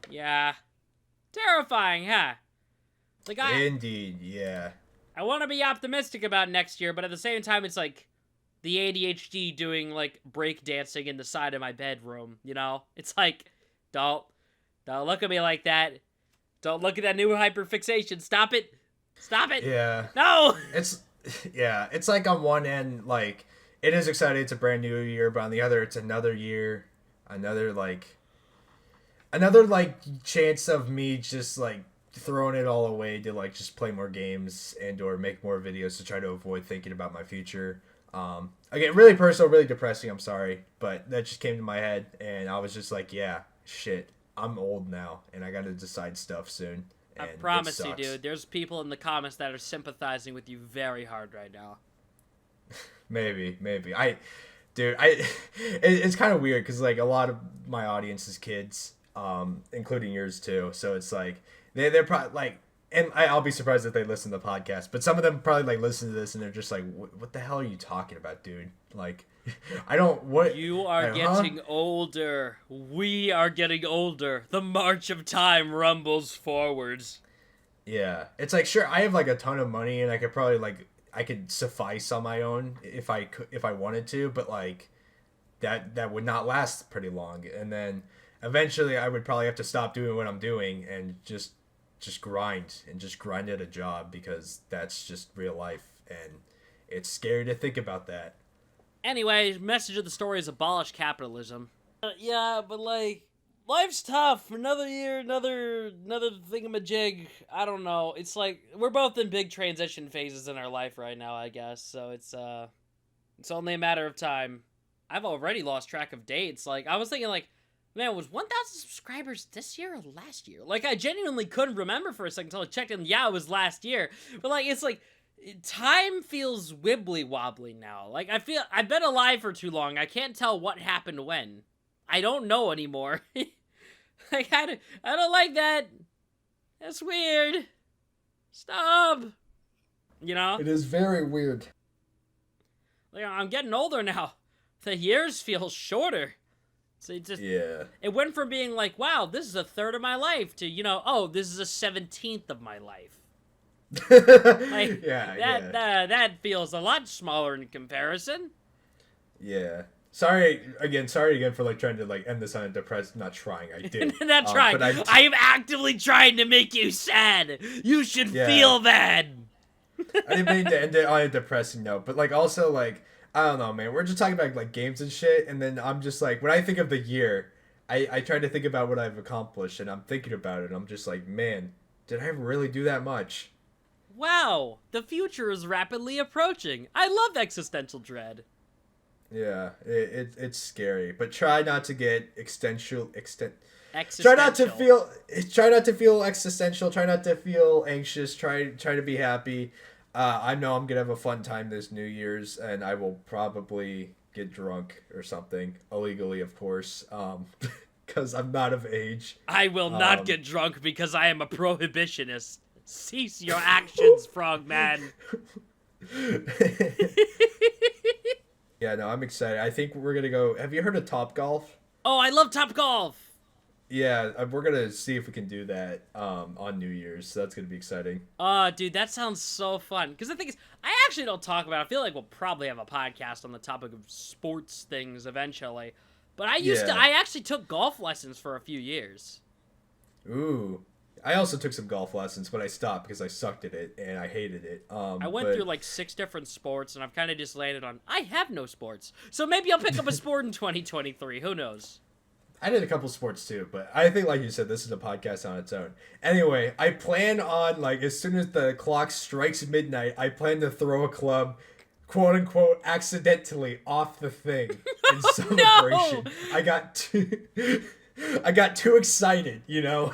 yeah. Terrifying, huh? Like, Indeed, yeah. I want to be optimistic about next year, but at the same time, it's like the ADHD doing, like, breakdancing in the side of my bedroom, you know? It's like, don't look at me like that. Don't look at that new hyperfixation. Stop it. Stop it. Yeah. No! It's like on one end, like, it is exciting, it's a brand new year, but on the other, it's another year, another chance of me just, like, throwing it all away to, like, just play more games and or make more videos to try to avoid thinking about my future. Again, really personal, really depressing, I'm sorry, but that just came to my head, and I was just like, yeah, shit, I'm old now, and I gotta decide stuff soon. I promise you, dude, there's people in the comments that are sympathizing with you very hard right now. Maybe. Dude, it's kind of weird because like a lot of my audience is kids, including yours too. So it's like they're probably like, and I'll be surprised if they listen to the podcast. But some of them probably like listen to this and they're just like, what the hell are you talking about, dude? Like, I don't what You are getting older. We are getting older. The march of time rumbles forwards. Yeah, it's like sure I have like a ton of money and I could probably like I could suffice on my own if I wanted to, but like that would not last pretty long, and then eventually I would probably have to stop doing what I'm doing and just grind at a job because that's just real life, and it's scary to think about that. Anyway, message of the story is abolish capitalism. Yeah, but like life's tough. Another year, another thingamajig. I don't know. It's like we're both in big transition phases in our life right now, I guess. So it's only a matter of time. I've already lost track of dates. Like I was thinking, like, man, was 1,000 subscribers this year or last year? Like I genuinely couldn't remember for a second until I checked, and yeah, it was last year. But like it's like time feels wibbly wobbly now. Like I feel I've been alive for too long. I can't tell what happened when. I don't know anymore. Like, I don't like that. That's weird. Stop. You know? It is very weird. Like, I'm getting older now. The years feel shorter. So it went from being like, wow, this is a third of my life to, oh, this is a 17th of my life. Like, that feels a lot smaller in comparison. Yeah. Sorry again for like trying to like end this on a depressed. Not trying, I did. Not trying. I am actively trying to make you sad. You should feel bad. I didn't mean to end it on a depressing note, but like also like I don't know, man. We're just talking about like games and shit, and then I'm just like when I think of the year, I try to think about what I've accomplished, and I'm thinking about it, and I'm just like, man, did I really do that much? Wow, the future is rapidly approaching. I love existential dread. Yeah, it's scary, but try not to get existential. Try not to feel existential. Try not to feel anxious. Try to be happy. I know I'm gonna have a fun time this New Year's, and I will probably get drunk or something illegally, of course, because I'm not of age. I will not get drunk because I am a prohibitionist. Cease your actions, frogman. Yeah, no, I'm excited. I think we're gonna go. Have you heard of Topgolf? Oh, I love Topgolf. Yeah, we're gonna see if we can do that on New Year's. So that's gonna be exciting. Dude, that sounds so fun. Because the thing is, I actually don't talk about it. I feel like we'll probably have a podcast on the topic of sports things eventually. But I actually took golf lessons for a few years. Ooh. I also took some golf lessons, but I stopped because I sucked at it and I hated it. I went through like 6 different sports, and I've kind of just landed on, I have no sports. So maybe I'll pick up a sport in 2023. Who knows? I did a couple sports too, but I think, like you said, this is a podcast on its own. Anyway, I plan on, like, as soon as the clock strikes midnight, I plan to throw a club, quote unquote, accidentally off the thing in celebration. No! I got too excited, you know?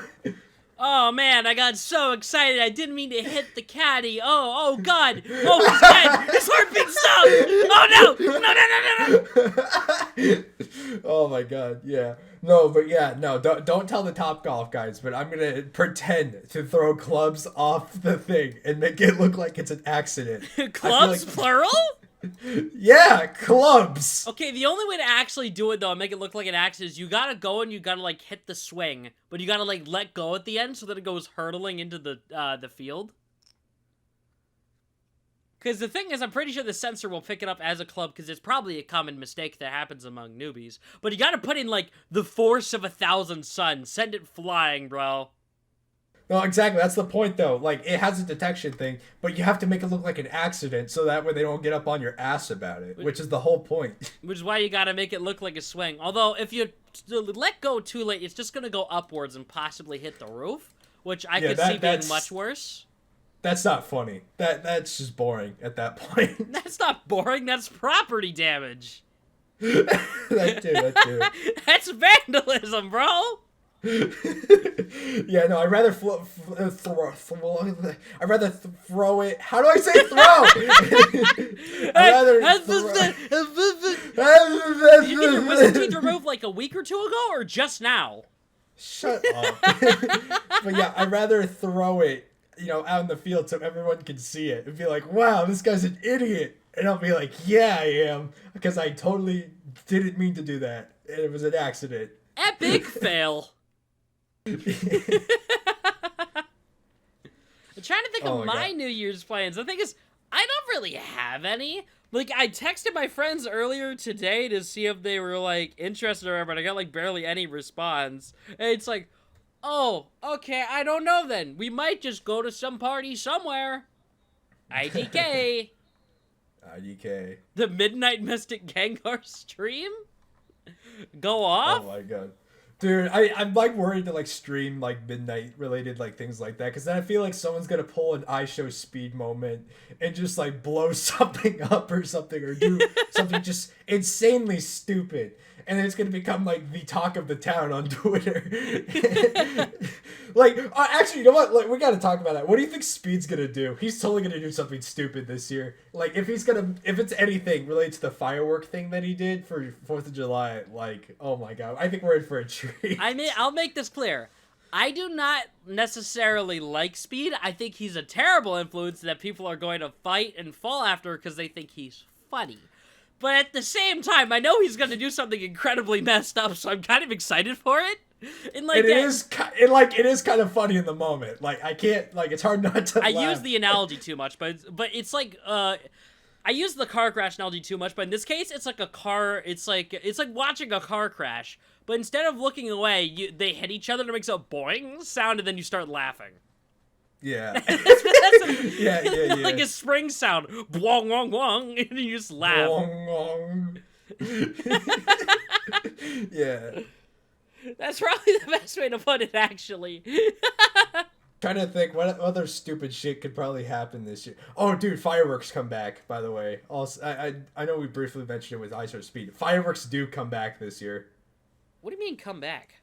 Oh man, I got so excited. I didn't mean to hit the caddy. Oh God. Oh, he's dead. His heartbeat stopped. Oh no. Oh my God. Yeah. No, but yeah, no, don't tell the Topgolf guys, but I'm going to pretend to throw clubs off the thing and make it look like it's an accident. Clubs, plural? Yeah, clubs. Okay, the only way to actually do it though and make it look like an accident is you gotta go and you gotta like hit the swing, but you gotta like let go at the end so that it goes hurtling into the field. Because the thing is, I'm pretty sure the sensor will pick it up as a club because it's probably a common mistake that happens among newbies. But you gotta put in like the force of 1,000 suns, send it flying, bro. No, exactly. That's the point, though. Like, it has a detection thing, but you have to make it look like an accident so that way they don't get up on your ass about it, which is the whole point. Which is why you gotta make it look like a swing. Although, if you let go too late, it's just gonna go upwards and possibly hit the roof, which I could see being much worse. That's not funny. That's just boring at that point. That's not boring. That's property damage. That too. That's vandalism, bro. Yeah, no, I'd rather I'd rather throw it. How do I say throw? I'd rather Did you get your wisdom teeth removed like a week or two ago, or just now? Shut up. But yeah, I'd rather throw it, out in the field so everyone can see it and be like, wow, this guy's an idiot. And I'll be like, yeah, I am, because I totally didn't mean to do that. And it was an accident. Epic fail. I'm trying to think of my New Year's plans. The thing is, I don't really have any. Like, I texted my friends earlier today to see if they were, like, interested or whatever, and I got, like, barely any response. And it's like, oh, okay, I don't know then. We might just go to some party somewhere. IDK. IDK. The Midnight Mystic Gengar stream? Go off? Oh my god. Dude, I'm like worried to like stream like midnight related like things like that, because then I feel like someone's gonna pull an I show speed moment and just like blow something up or something, or do something just insanely stupid, and then it's gonna become like the talk of the town on Twitter. Like, actually, you know what? Like, we gotta talk about that. What do you think Speed's gonna do? He's totally gonna do something stupid this year. Like, if it's anything related to the firework thing that he did for 4th of July, like, oh my god, I think we're in for a treat. I'll make this clear. I do not necessarily like Speed. I think he's a terrible influence that people are going to fight and fall after because they think he's funny. But at the same time, I know he's going to do something incredibly messed up, so I'm kind of excited for it. And like, it is kind of funny in the moment. Like, I can't, like, it's hard not to laugh. I use the analogy too much, but it's like, I use the car crash analogy too much, but in this case, it's like it's like watching a car crash, but instead of looking away, they hit each other and it makes a boing sound, and then you start laughing. Yeah. Yeah. Like a spring sound. Bwong, wong, wong. And you just laugh. Bwong, wong. Yeah. That's probably the best way to put it, actually. Trying to think what other stupid shit could probably happen this year. Oh, dude, fireworks come back, by the way. Also, I know we briefly mentioned it with Ice or Speed. Fireworks do come back this year. What do you mean come back?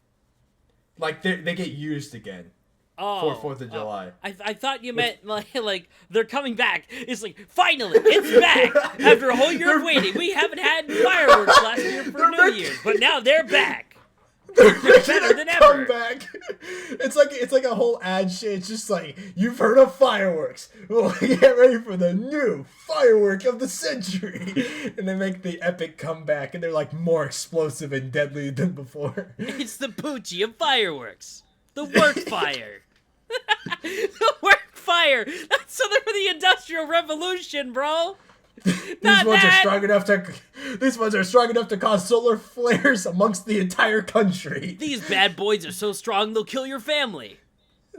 Like, they get used again. For 4th of July. I thought you meant like they're coming back. It's like, finally, it's back! Like, after a whole year of waiting, we haven't had fireworks last year for New Year's, but now they're back! They're better than ever! Come back! It's like a whole ad shit. It's just like, you've heard of fireworks. Well, get ready for the new firework of the century! And they make the epic comeback, and they're like more explosive and deadly than before. It's the Poochie of fireworks. The work fire. The work fire. That's something for the Industrial Revolution, bro. These ones are strong enough to cause solar flares amongst the entire country. These bad boys are so strong they'll kill your family.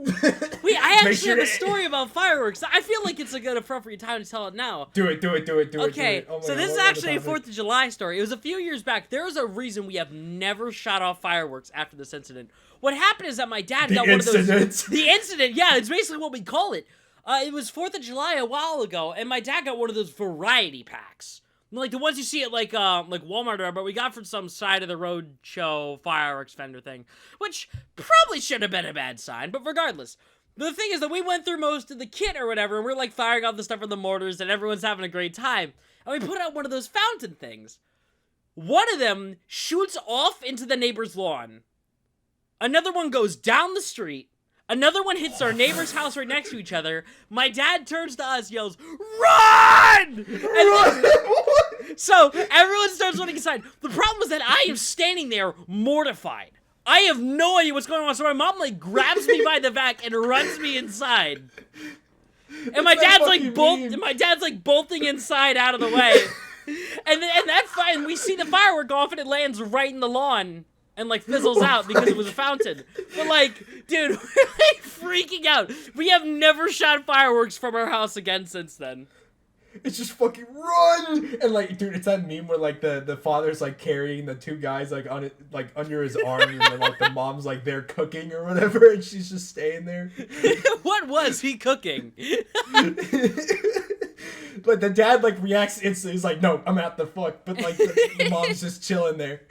I actually have a story about fireworks. I feel like it's a good appropriate time to tell it now. Do it. Okay, so this is actually a 4th of July story. It was a few years back. There was a reason we have never shot off fireworks after this incident. What happened is that my dad got one of those... The incident, yeah, it's basically what we call it. It was 4th of July a while ago, and my dad got one of those variety packs. Like the ones you see at like Walmart or whatever, we got from some side of the road show fireworks vendor thing, which probably should have been a bad sign, but regardless. The thing is that we went through most of the kit or whatever, and we're like firing off the stuff from the mortars, and everyone's having a great time. And we put out one of those fountain things. One of them shoots off into the neighbor's lawn. Another one goes down the street. Another one hits our neighbor's house right next to each other. My dad turns to us, yells, "Run!" So everyone starts running inside. The problem is that I am standing there mortified. I have no idea what's going on. So my mom like grabs me by the back and runs me inside. And my dad's like bolting inside out of the way. And that's fine. We see the firework go off and it lands right in the lawn. And, like, fizzles out because it was a fountain. But, like, dude, we're, like, freaking out. We have never shot fireworks from our house again since then. It's just fucking run! And, like, dude, it's that meme where, like, the father's, like, carrying the two guys, like, on it, like, under his arm. And then, like, the mom's, like, there cooking or whatever. And she's just staying there. What was he cooking? But the dad like reacts instantly. He's like, "No, I'm out the fuck." But like the mom's just chilling there.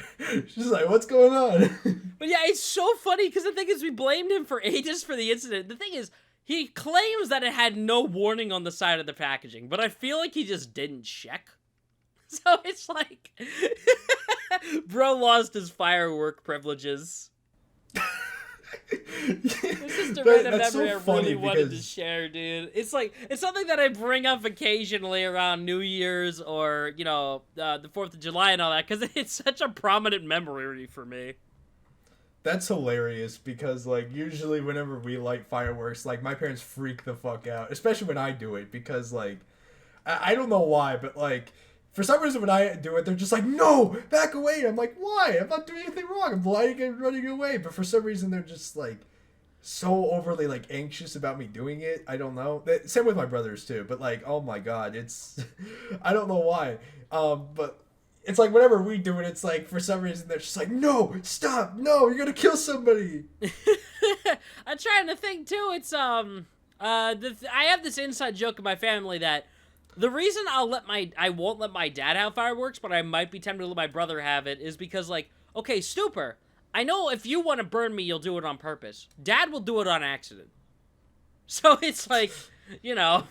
She's like, "What's going on?" But yeah, it's so funny because the thing is, we blamed him for ages for the incident. The thing is, he claims that it had no warning on the side of the packaging, but I feel like he just didn't check. So it's like, bro lost his firework privileges. It's just a random memory I really wanted to share, dude. It's like, it's something that I bring up occasionally around New Year's or, you know, the 4th of July and all that, because it's such a prominent memory for me. That's hilarious because, like, usually whenever we light fireworks, like, my parents freak the fuck out, especially when I do it, because, like, I don't know why, but, like, for some reason when I do it, they're just like, "No, back away." I'm like, "Why? I'm not doing anything wrong. I'm lighting and running away." But for some reason, they're just, like, so overly, like, anxious about me doing it. I don't know. Same with my brothers, too. But, like, oh my god, it's... I don't know why. But... It's like whenever we do it, it's like for some reason they're just like, "No, stop, no, you're gonna kill somebody." I'm trying to think too. It's I have this inside joke in my family that the reason I won't let my dad have fireworks, but I might be tempted to let my brother have it, is because, like, okay, Stooper, I know if you want to burn me, you'll do it on purpose. Dad will do it on accident. So it's like, you know.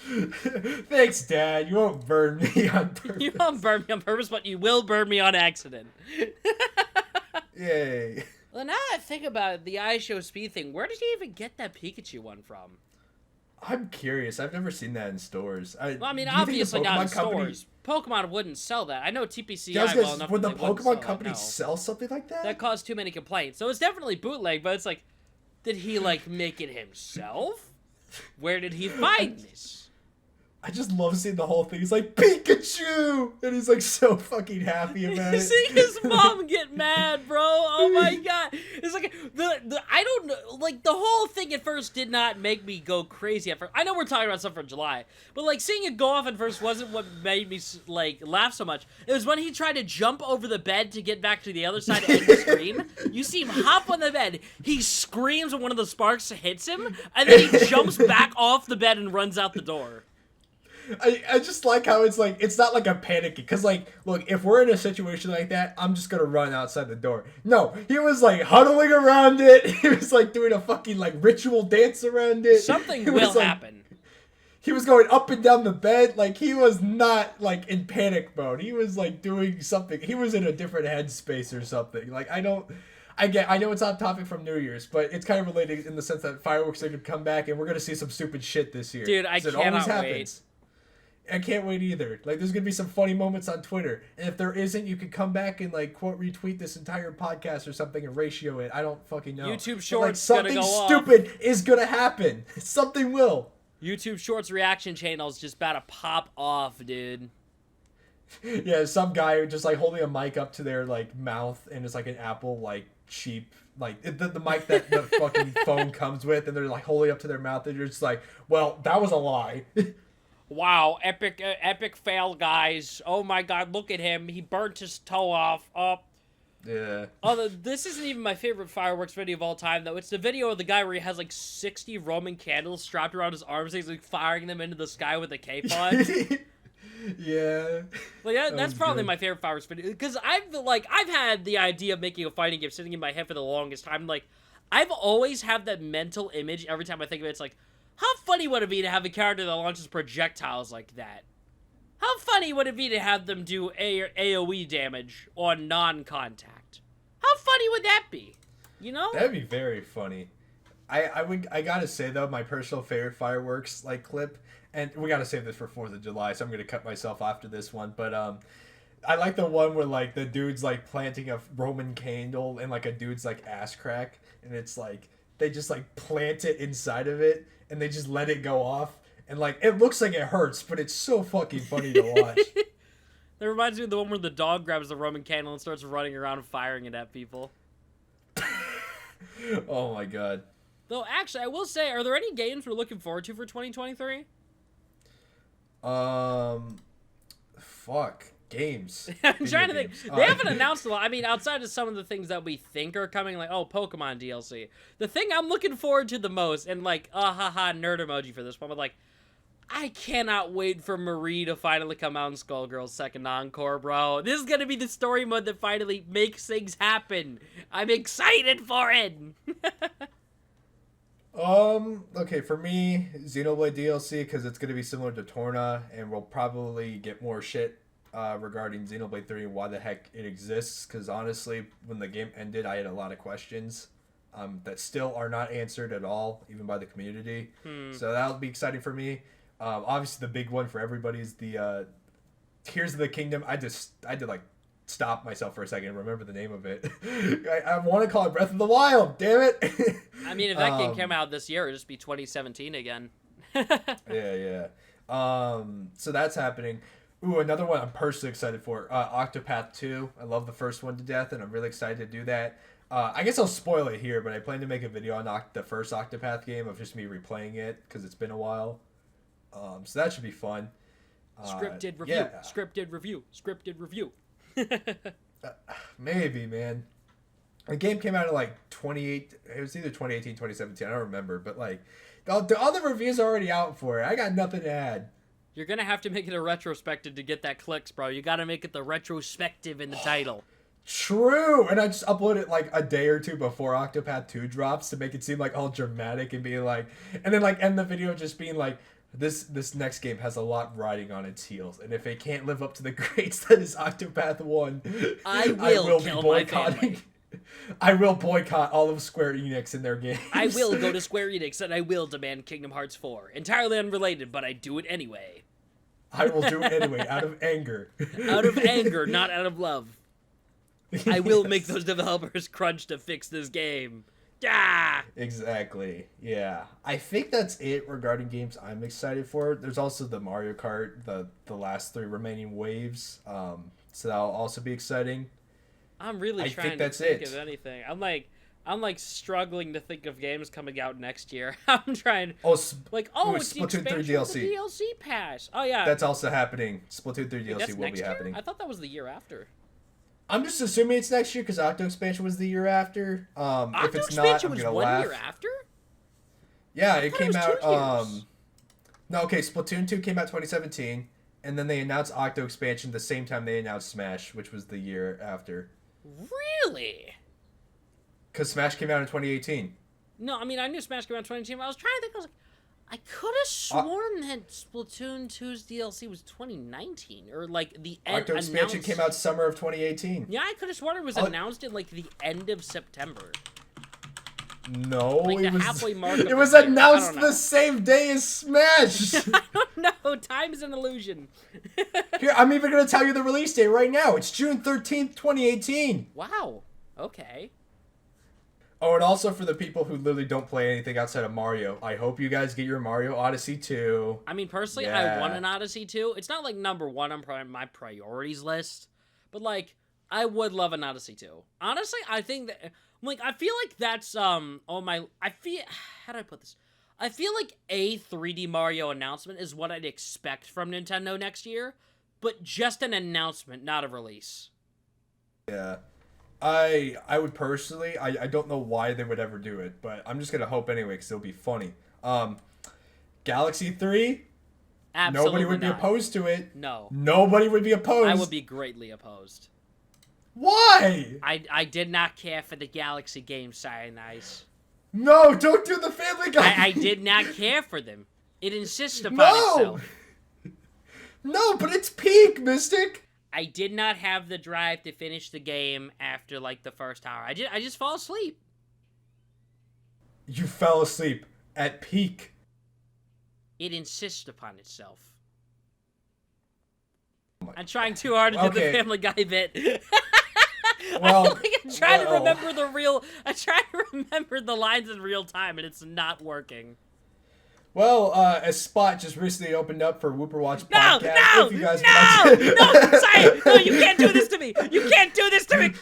Thanks, Dad. You won't burn me on purpose. You won't burn me on purpose, but you will burn me on accident. Yay. Well, now that I think about it, the iShow Speed thing, where did he even get that Pikachu one from? I'm curious. I've never seen that in stores. Well, I mean, obviously not in stores. Pokemon wouldn't sell that. I know TPCI well enough. Would the Pokemon company sell something like that? That caused too many complaints. So it's definitely bootleg, but it's like, did he, like, make it himself? Where did he find this? I just love seeing the whole thing. He's like, "Pikachu!" And he's like so fucking happy about it. Seeing his mom get mad, bro. Oh my god. It's like, I don't know, like, the whole thing at first did not make me go crazy at first. I know we're talking about stuff from July, but, like, seeing it go off at first wasn't what made me, like, laugh so much. It was when he tried to jump over the bed to get back to the other side and scream. You see him hop on the bed. He screams when one of the sparks hits him, and then he jumps back off the bed and runs out the door. I just like how it's like, it's not like a panic, because, like, look, if we're in a situation like that, I'm just gonna run outside the door. No, he was like huddling around it. He was like doing a fucking like ritual dance around it. Something will happen. He was going up and down the bed. Like, he was not like in panic mode. He was like doing something. He was in a different headspace or something. Like, I know it's on topic from New Year's, but it's kind of related in the sense that fireworks are gonna come back and we're gonna see some stupid shit this year. Dude, I cannot wait. I can't wait either. Like, there's gonna be some funny moments on Twitter, and if there isn't, you could come back and, like, quote retweet this entire podcast or something and ratio it. I don't fucking know. YouTube Shorts, but, like, something stupid is gonna happen. Something will. YouTube Shorts reaction channel is just about to pop off, dude. Yeah, some guy just, like, holding a mic up to their, like, mouth, and it's like an Apple, like, cheap, like, the mic that the fucking phone comes with, and they're, like, holding up to their mouth, and you're just like, well, that was a lie. Wow, epic fail, guys. Oh my god, look at him. He burnt his toe off. Yeah. Although, this isn't even my favorite fireworks video of all time, though. It's the video of the guy where he has, like, 60 Roman candles strapped around his arms, and he's, like, firing them into the sky with a cape on. Yeah. Like, that's probably my favorite fireworks video, because I've had the idea of making a fighting game sitting in my head for the longest time. Like, I've always had that mental image every time I think of it. It's like, how funny would it be to have a character that launches projectiles like that? How funny would it be to have them do AoE damage on non-contact? How funny would that be? You know? That'd be very funny. I gotta say, though, my personal favorite fireworks, like, clip, and we gotta save this for 4th of July, so I'm gonna cut myself after this one, but, I like the one where, like, the dude's, like, planting a Roman candle in, like, a dude's, like, ass crack, and it's, like, they just, like, plant it inside of it, and they just let it go off. And, like, it looks like it hurts, but it's so fucking funny to watch. That reminds me of the one where the dog grabs the Roman candle and starts running around and firing it at people. Oh, my God. Though, actually, I will say, are there any games we're looking forward to for 2023? Fuck. Games. I'm trying to think. They haven't announced a lot. I mean, outside of some of the things that we think are coming, like, oh, Pokemon DLC. The thing I'm looking forward to the most, and, like, nerd emoji for this one, but, like, I cannot wait for Marie to finally come out in Skullgirl's second encore, bro. This is gonna be the story mode that finally makes things happen. I'm excited for it. Okay, for me, Xenoblade DLC, because it's gonna be similar to Torna, and we'll probably get more shit regarding Xenoblade 3 and why the heck it exists. Because honestly, when the game ended, I had a lot of questions that still are not answered at all, even by the community. So that'll be exciting for me. Obviously, the big one for everybody is the Tears of the Kingdom. I had to like stop myself for a second and remember the name of it. I want to call it Breath of the Wild. Damn it! I mean, if that game came out this year, it'd just be 2017 again. Yeah. So that's happening. Ooh, another one I'm personally excited for. Octopath 2. I love the first one to death, and I'm really excited to do that. I guess I'll spoil it here, but I plan to make a video on the first Octopath game of just me replaying it because it's been a while. So that should be fun. Scripted review. Yeah. Scripted review. Scripted review. Maybe, man. The game came out in like 28. It was either 2018, 2017. I don't remember, but like all the reviews are already out for it. I got nothing to add. You're gonna have to make it a retrospective to get that clicks, bro. You gotta make it the retrospective in the title. True, and I just upload it like a day or two before Octopath 2 drops to make it seem like all dramatic and being like, and then like end the video just being like, this next game has a lot riding on its heels, and if it can't live up to the grades that is Octopath 1, I will be kill boycotting. my family. I will boycott all of Square Enix in their games. I will go to Square Enix and I will demand Kingdom Hearts 4. Entirely unrelated, but I do it anyway. I will do it anyway, out of anger. Out of anger, not out of love. I will Yes. make those developers crunch to fix this game. Ah! Exactly. Yeah. I think that's it regarding games I'm excited for. There's also the Mario Kart, the last 3 remaining waves. So that'll also be exciting. I'm really I trying think to that's think it. of anything. I'm like struggling to think of games coming out next year. I'm trying Oh, it's the Splatoon 3 expansion of the DLC. DLC pass. Oh yeah. That's also happening. Splatoon 3 Wait, DLC that's will next be year? happening. I thought that was the year after. I'm just assuming it's next year because Octo Expansion was the year after. If Octo it's not, Expansion I'm was gonna 1 laugh. year after? Yeah, I it thought came was 2 out. years. No, okay. Splatoon 2 came out 2017, and then they announced Octo Expansion the same time they announced Smash, which was the year after. Really? Because Smash came out in 2018. No, I mean I knew Smash came out in 2018, but I was trying to think. I was like, I could have sworn that Splatoon 2's DLC was 2019 or like the end. Octo Expansion came out summer of 2018. Yeah, I could have sworn it was announced in like the end of September. No, Like the it was halfway mark of it was the year. I announced don't know. the same day as Smash. I don't know. Time is an illusion. Here, I'm even gonna tell you the release date right now. It's June 13th, 2018. Wow. Okay. Oh, and also for the people who literally don't play anything outside of Mario, I hope you guys get your Mario Odyssey 2. I mean, personally, Yeah. I want an Odyssey 2. It's not like number one on my priorities list, but like I would love an Odyssey 2. Honestly, I think that like I feel like that's how do I put this? I feel like a 3D Mario announcement is what I'd expect from Nintendo next year, but just an announcement, not a release. Yeah. I would personally, I don't know why they would ever do it, but I'm just going to hope anyway because it'll be funny. Galaxy 3? Absolutely Nobody would be not. opposed to it. No. Nobody would be opposed. I would be greatly opposed. Why? I did not care for the Galaxy games, Cyanize. No, don't do the Family Guy. I did not care for them. It insists upon No! itself. No, but it's peak, Mystic. I did not have the drive to finish the game after like the first hour. I just fall asleep. You fell asleep at peak. It insists upon itself. I'm trying too hard to do Okay. the Family Guy bit. Well, I feel like I'm trying to well. remember I try to remember the lines in real time, and it's not working. Well, a spot just recently opened up for Wooper Watch No, podcast. no, if you guys no, sorry, no, you can't do this to me. You can't do this to me.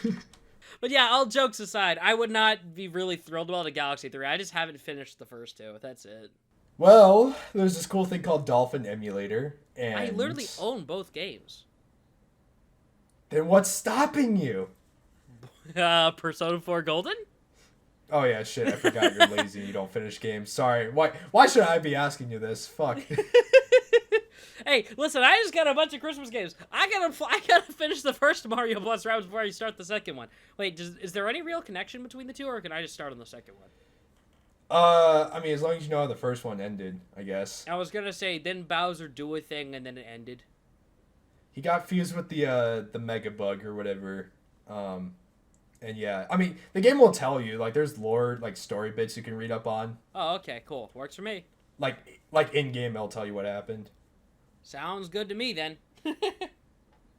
But yeah, all jokes aside, I would not be really thrilled about a Galaxy 3. I just haven't finished the first 2. That's it. Well, there's this cool thing called Dolphin Emulator, and I literally own both games. Then what's stopping you? Persona 4 Golden? Oh yeah, shit, I forgot you're lazy and you don't finish games. Sorry. Why should I be asking you this? Fuck. Hey, listen, I just got a bunch of Christmas games. I gotta finish the first Mario Plus rounds before I start the second one. Wait, is there any real connection between the two, or can I just start on the second one? I mean, as long as you know how the first one ended, I guess. I was gonna say, didn't Bowser do a thing and then it ended? He got fused with the Mega Bug or whatever. And yeah, I mean, the game will tell you, like, there's lore, like, story bits you can read up on. Oh, okay, cool. Works for me. Like in game, it'll tell you what happened. Sounds good to me then.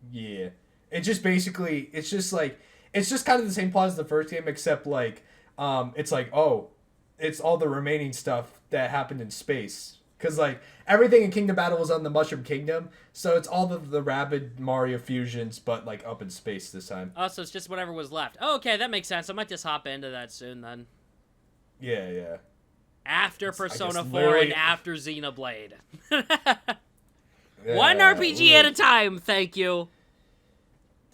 Yeah, it's just basically, it's just kind of the same plot as the first game, except like, it's like, oh, it's all the remaining stuff that happened in space. Because, like, everything in Kingdom Battle was on the Mushroom Kingdom, so it's all the Rabid Mario fusions, but, like, up in space this time. Oh, so it's just whatever was left. Oh, okay, that makes sense. I might just hop into that soon, then. Yeah. After Persona 4 literally... and after Xenoblade. One RPG at a time, thank you.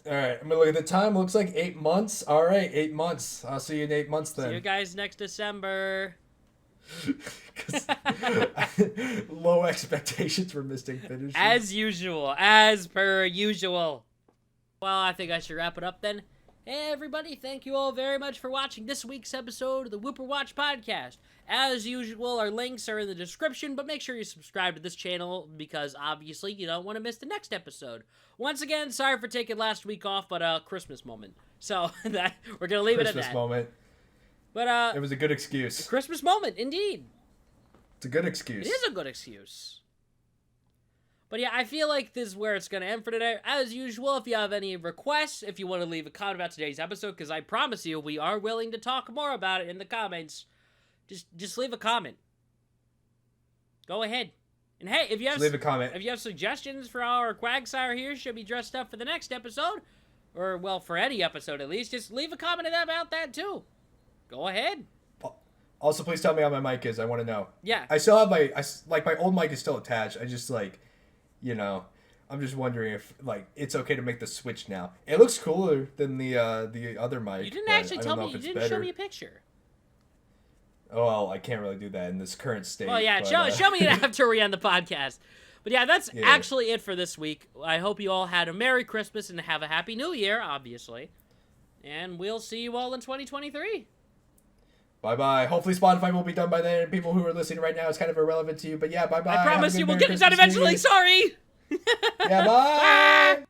Alright, I'm gonna look at the time. Looks like 8 months. Alright, 8 months. I'll see you in 8 months then. See you guys next December. Low expectations for Mystic Finish. As usual. As per usual. Well, I think I should wrap it up then. Hey everybody, thank you all very much for watching this week's episode of the Wooper Watch podcast. As usual, our links are in the description, but make sure you subscribe to this channel because obviously you don't want to miss the next episode. Once again, sorry for taking last week off, but Christmas moment. So that we're gonna leave it at that. Christmas moment. But it was a good excuse. A Christmas moment, indeed. It's a good excuse. It is a good excuse. But yeah, I feel like this is where it's going to end for today. As usual, if you have any requests, if you want to leave a comment about today's episode, because I promise you, we are willing to talk more about it in the comments. Just leave a comment. Go ahead. And hey, if you have leave a comment. If you have suggestions for how our Quagsire here should be dressed up for the next episode, or well, for any episode at least, just leave a comment about that too. Go ahead. Also, please tell me how my mic is. I want to know. Yeah. I still have my old mic is still attached. I just I'm just wondering if it's okay to make the switch now. It looks cooler than the other mic. You didn't actually tell me. You didn't show me a picture. Oh, well, I can't really do that in this current state. Well, yeah, but, show me after we end the podcast. But yeah, that's actually it for this week. I hope you all had a Merry Christmas and have a Happy New Year, obviously. And we'll see you all in 2023. Bye-bye. Hopefully Spotify will be done by then. People who are listening right now, it's kind of irrelevant to you. But yeah, bye-bye. I promise you we'll get it done eventually. Sorry. Yeah, bye.